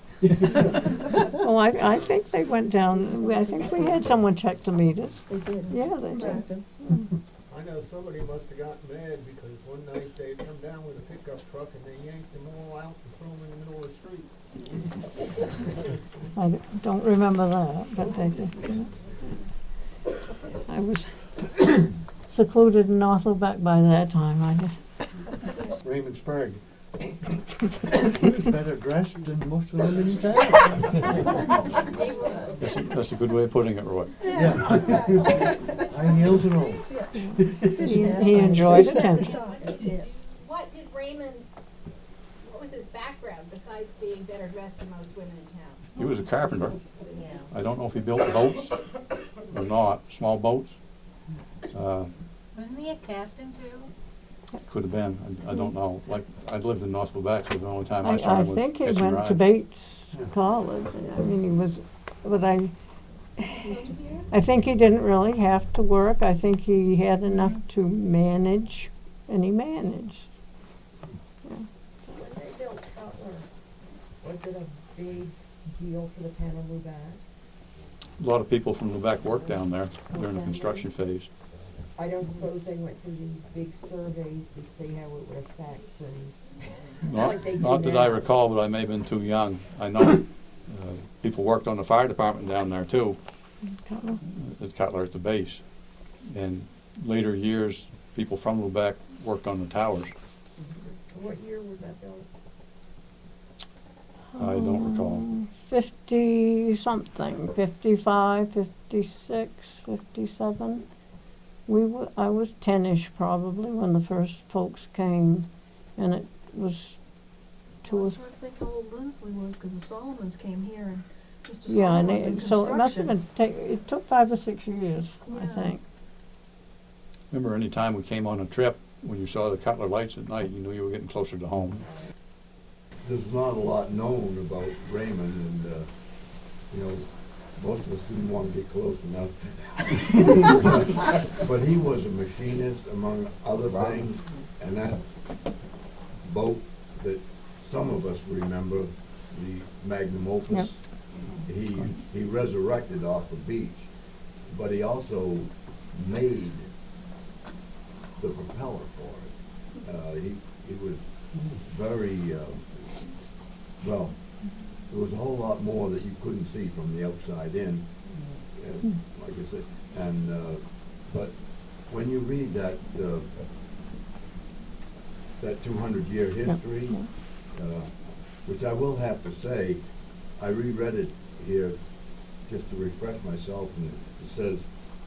Oh, I think they went down. I think we had someone check the meters. They did. Yeah, they did. I know somebody must have gotten mad because one night they had come down with a pickup truck and they yanked them all out and threw them in the middle of the street. I don't remember that, but they did. I was secluded in Northleback by that time. I just, Raymond Sprague. He was better dressed than most of them in town. That's a good way of putting it, Roy. Yeah. High heels and all. he enjoyed attention. What did Raymond, what was his background besides being better dressed than most women in town? He was a carpenter. Yeah. I don't know if he built boats or not, small boats. Wasn't he a captain too? Could have been. I don't know. Like, I lived in North Quebec, so the only time I saw I him was think he catching went to rides. Bates College. I mean, he was, but I think he didn't really have to work. I think he had enough to manage, and he managed. When they built Cutler, was it a big deal for the town of Lubec? A lot of people from Quebec worked down there during the construction phase. I don't suppose they went through these big surveys to see how it would affect and like they do Not that I now. recall, but I may have been too young. I know People worked on the fire department down there too, Cutler. at Cutler at the base. And later years, people from Lubec worked on the towers. What year was that built? I don't recall. 50-something, 55, 56, 57. I was 10-ish probably when the first folks came, and it was I two or was trying to think how old Lindsley was, because the Solomons came here and Mr. yeah, Solomon and was in so it must have construction. been it took 5 or 6 years, I Yeah. think. Remember any time we came on a trip, when you saw the Cutler lights at night, you knew you were getting closer to home. There's not a lot known about Raymond, and, you know, most of us didn't want to get close enough. But he was a machinist, among other things, and that boat that some of us remember, the Magnum Opus, he resurrected off the beach, but he also made the propeller for it. He was very, well, there was a whole lot more that you couldn't see from the outside in, like I said. And but when you read that 200-year history, which I will have to say, I reread it here just to refresh myself, and it says,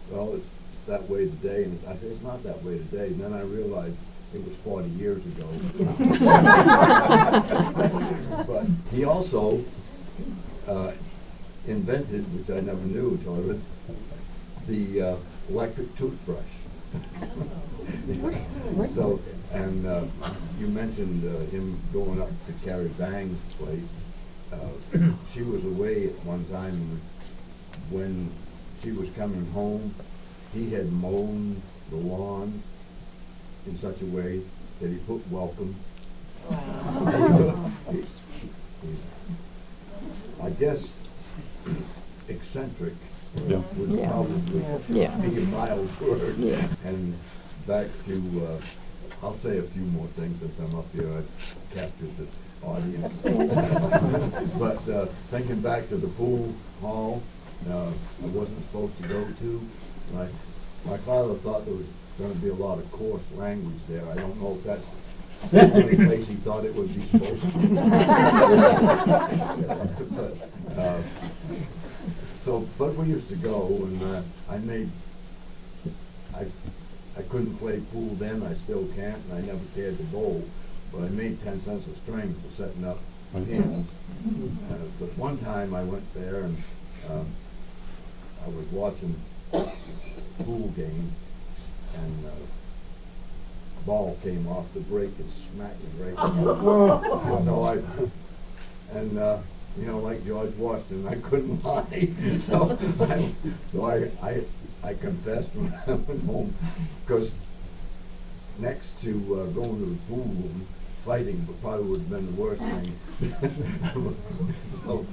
well, it's that way today, and I said, it's not that way today, and then I realized it was 40 years ago. But he also invented, which I never knew until I read, the electric toothbrush. So, and you mentioned him going up to Carrie Bang's place. She was away at one time, and when she was coming home, he had mown the lawn in such a way that he put welcome. I guess eccentric Yeah. would Yeah. probably Yeah. be a mild word. Yeah. And back to, I'll say a few more things since I'm up here, I've captured the audience. But thinking back to the pool hall, I wasn't supposed to go to, my father thought there was gonna be a lot of coarse language there. I don't know if that's the only place he thought it would be supposed to be. But we used to go, and I couldn't play pool then, I still can't, and I never cared to bowl, but I made 10 cents a string for setting up pins. But one time I went there, and I was watching a pool game, and a ball came off the break and smacked me right in the head. You know, like George Washington, I couldn't lie. So I confessed when I went home, because next to going to the pool and fighting probably would have been the worst thing. So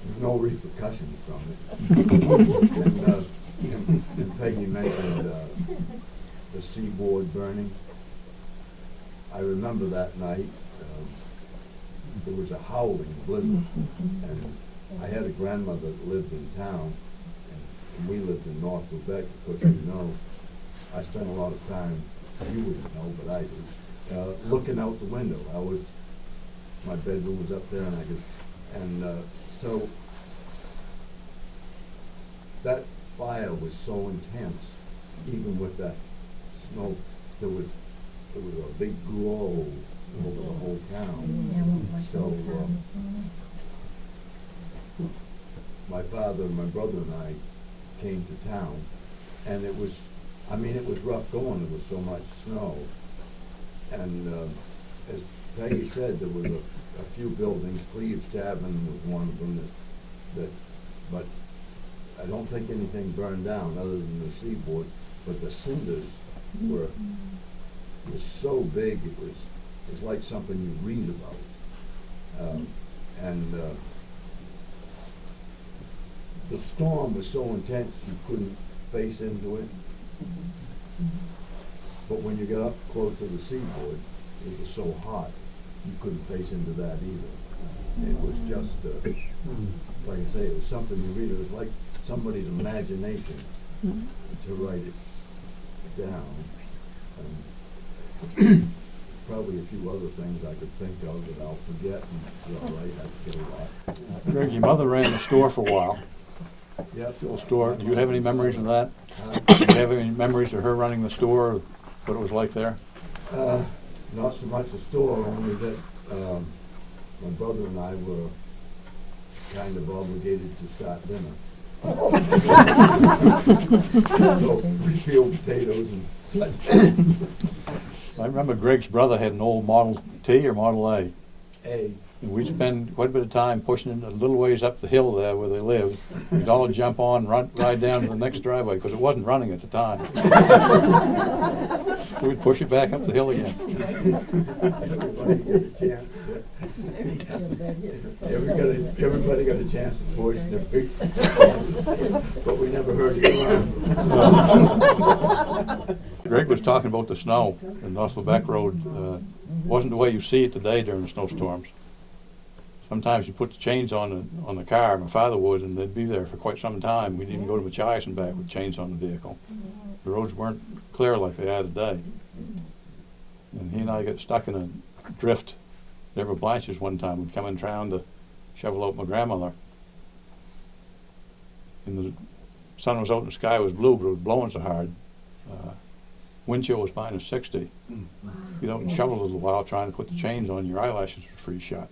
there's no repercussions from it. And Peggy mentioned the seaboard burning. I remember that night. There was a howling blizzard, and I had a grandmother that lived in town, and we lived in North Lubec. Because, you know, I spent a lot of time, you wouldn't know, but I did, looking out the window. My bedroom was up there, and so that fire was so intense, even with that smoke, there was a big glow over the whole town. So my father and my brother and I came to town, and it was rough going. There was so much snow, and as Peggy said, there was a few buildings. Cleves Tavern was one of them but I don't think anything burned down other than the seaboard. But the cinders were so big, it's like something you read about. The storm was so intense you couldn't face into it. But when you got up close to the seaboard, it was so hot. you couldn't face into that either. It was just, like I say, it was something you read, it was like somebody's imagination to write it down. Probably a few other things I could think of that I'll forget, and it's all right, I forget a lot. Greg, your mother ran the store for a while, Yep. the old store. Do you have any memories of that? Uh, Do you have any memories of her running the store, or what it was like there? Not so much the store, only that, my brother and I were kind of obligated to start dinner. So we peeled potatoes and such. I remember Greg's brother had an old Model T or Model A. A, And we'd spend quite a bit of time pushing it a little ways up the hill there where they lived. We'd all jump on, ride down to the next driveway, because it wasn't running at the time. We'd push it back up the hill again. everybody got a chance to, everybody got a chance to push, but we never heard it run. Greg was talking about the snow in Northwood Road. Wasn't the way you see it today during the snowstorms. Sometimes you put the chains on the car, my father would, and they'd be there for quite some time. We'd even go to Machias and back with chains on the vehicle. The roads weren't clear like they are today. And he and I got stuck in a drift there with Blanche's one time. We'd come in town to shovel out my grandmother. And the sun was out and the sky was blue, but it was blowing so hard. Wind chill was -60. You don't shovel a little while trying to put the chains on, your eyelashes would freeze shut.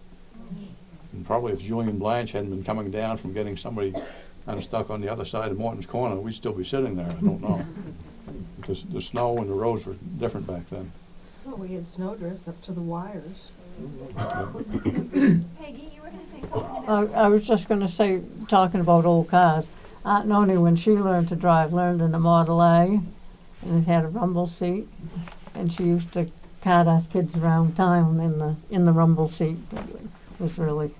And probably if Julian Blanche hadn't been coming down from getting somebody kind of stuck on the other side of Morton's Corner, we'd still be sitting there, I don't know. Because the snow and the roads were different back then. Well, we had snowdrifts up to the wires. Peggy, you were gonna say something about. I was just gonna say, talking about old cars, Aunt Noni, when she learned to drive, learned in a Model A, and it had a rumble seat, and she used to cart us kids around town in the rumble seat. It was really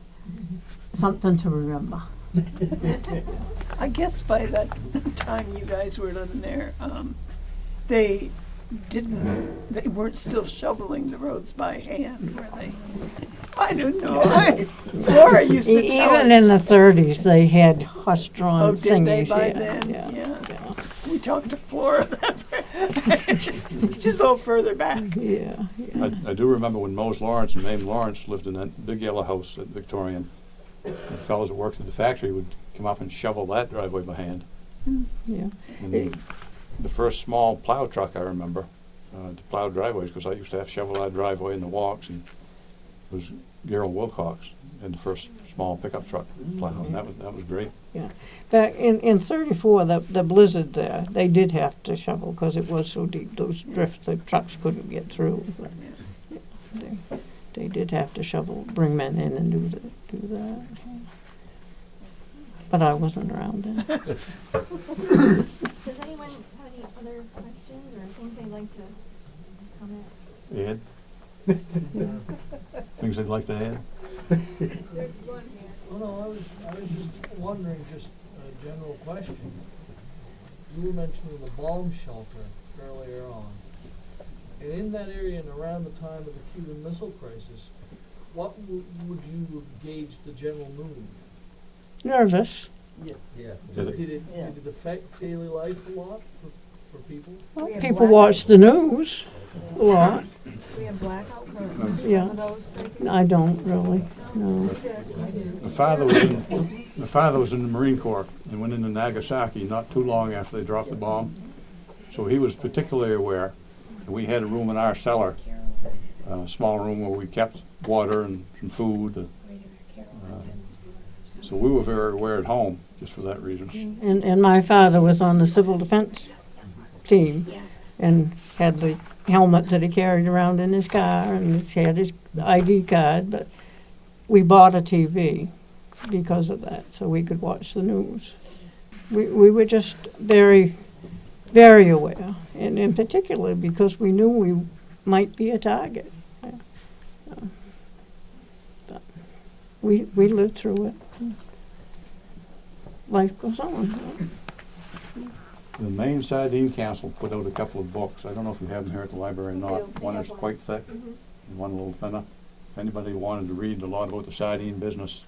something to remember. I guess by that time you guys were living there, they weren't still shoveling the roads by hand, were they? I don't know. Flora used to tell us. Even in the 30s, they had horse-drawn Oh, thingies. did they by yeah, then? Yeah. We talked to Flora. She's a little further back. Yeah. I do remember when Mose Lawrence and Mame Lawrence lived in that big yellow house at Victorian. The fellows that worked at the factory would come up and shovel that driveway by hand. Yeah. And the first small plow truck I remember to plow driveways, because I used to have to shovel that driveway in the walks, and it was Gerald Wilcox and the first small pickup truck plow, and that was great. Back in 34, the blizzard there, they did have to shovel because it was so deep. Those drifts, the trucks couldn't get through. But, yeah, they did have to shovel, bring men in and do that. But I wasn't around then. Does anyone have any other questions or things they'd like to comment? Ed? Things I'd like to add? There's one here. Oh, no, I was just wondering, just a general question. You were mentioning the bomb shelter earlier on. And in that area and around the time of the Cuban Missile Crisis, what would you gauge the general mood? Nervous. Yeah. Did it- Did it affect daily life a lot for people? Well, We had people blackouts. watch the news a lot. We had blackout curtains. Yeah. Remember those, Peggy? I don't really, no. We did. I do. My father was in the Marine Corps and went into Nagasaki not too long after they dropped the bomb. So he was particularly aware. And we had a room in our cellar, a small room where we kept water and some food. So we were very aware at home, just for that reason. And my father was on the civil defense team and had the helmet that he carried around in his car and he had his ID card, but we bought a TV because of that, so we could watch the news. We were just very, very aware, and in particular because we knew we might be a target. But we lived through it. Life goes on. The Maine Sardine Council put out a couple of books. I don't know if you have them here at the library or not. One is quite thick and one a little thinner. if anybody wanted to read a lot about the sardine business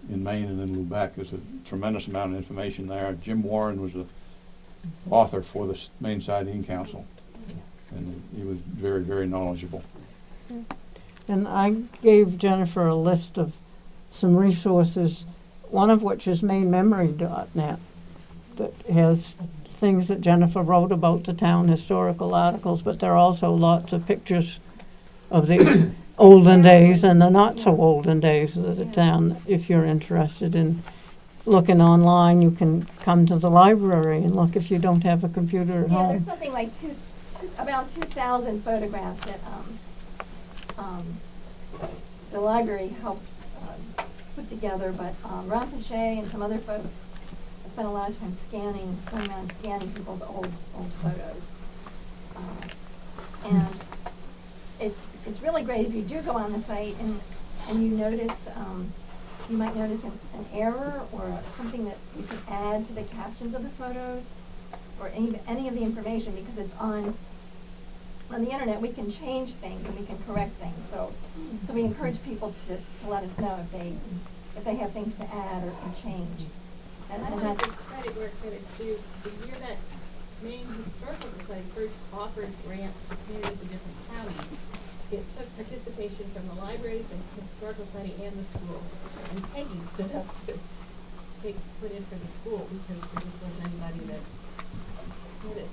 in Maine and in Lubec, there's a tremendous amount of information there. Jim Warren was the author for the Maine Sardine Council, and he was very, very knowledgeable. And I gave Jennifer a list of some resources, one of which is mainmemory.net, that has things that Jennifer wrote about the town, historical articles, but there are also lots of pictures of the olden days and the not so olden days of the town. If you're interested in looking online, you can come to the library and look if you don't have a computer at Yeah, home. there's something like about 2,000 photographs that the library helped put together, but Ron Pichet and some other folks spent a lot of time going around scanning people's old photos. And it's really great if you do go on the site and you notice, you might notice an error or something that you can add to the captions of the photos or any of the information, because it's on the internet. We can change things and we can correct things. So we encourage people to let us know if they have things to add or change. And I want that's to give credit where credit's due. The year that Maine Historical Society first offered grants to communities in different counties, it took participation from the libraries and Historical Society and the school. And Peggy stood up to put in for the school because there just wasn't anybody that did it.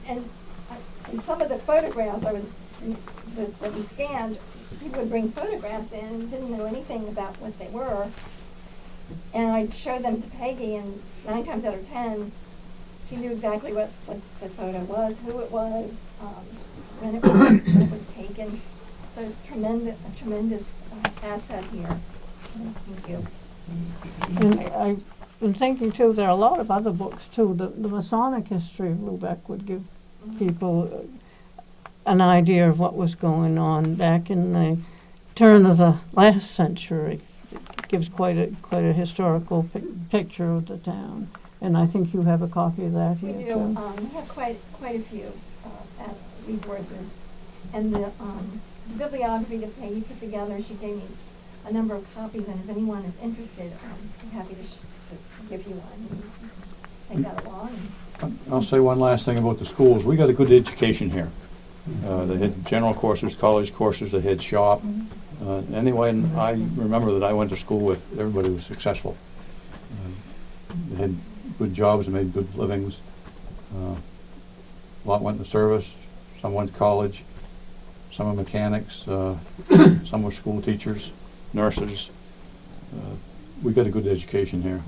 and some of the photographs that we scanned, people would bring photographs in and didn't know anything about what they were. And I'd show them to Peggy, and 9 times out of 10, she knew exactly what the photo was, who it was, when it was taken. So it's a tremendous asset here. Thank you. And I've been thinking too, there are a lot of other books too. The Masonic history of Lubec would give people an idea of what was going on back in the turn of the last century. It gives quite a historical picture of the town. And I think you have a copy of that We here do. too. We have quite a few resources. And the bibliography that Peggy put together, she gave me a number of copies, and if anyone is interested, I'm happy to give you one. Take that along. I'll say one last thing about the schools. We got a good education here. They had general courses, college courses, they had shop. Anyway, I remember that I went to school with, everybody was successful. They had good jobs and made good livings. A lot went to service, some went to college, some were mechanics, some were school teachers, nurses. We got a good education here.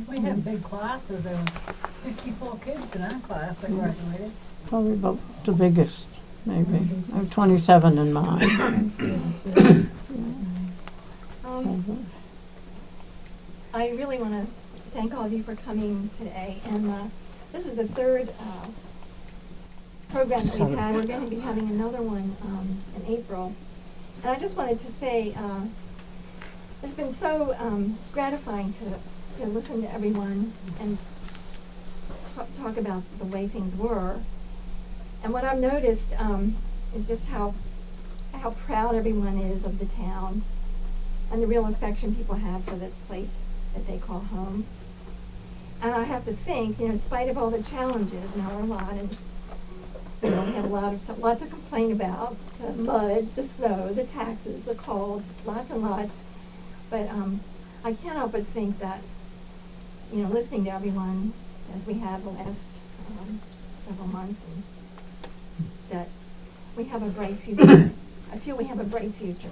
We had big classes. There were 54 kids in our class that graduated. Probably about the biggest, maybe. I have 27 in mine. I really want to thank all of you for coming today. And this is the third program that we've had. We're going to be having another one in April. And I just wanted to say it's been so gratifying to listen to everyone and talk about the way things were. And what I've noticed is just how proud everyone is of the town and the real affection people have for the place that they call home. And I have to think, in spite of all the challenges, now there are a lot, and we have a lot to complain about: the mud, the snow, the taxes, the cold, lots and lots. But I can't help but think that, listening to everyone as we have the last several months, and that we have a bright future. I feel we have a bright future.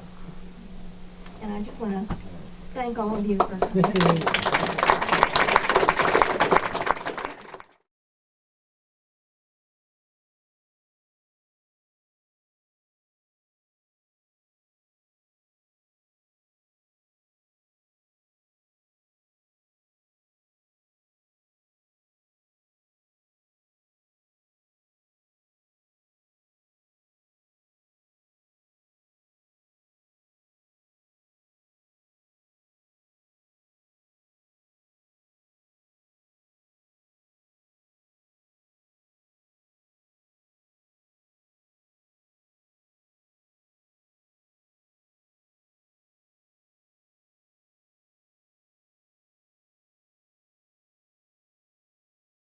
And I just want to thank all of you for coming.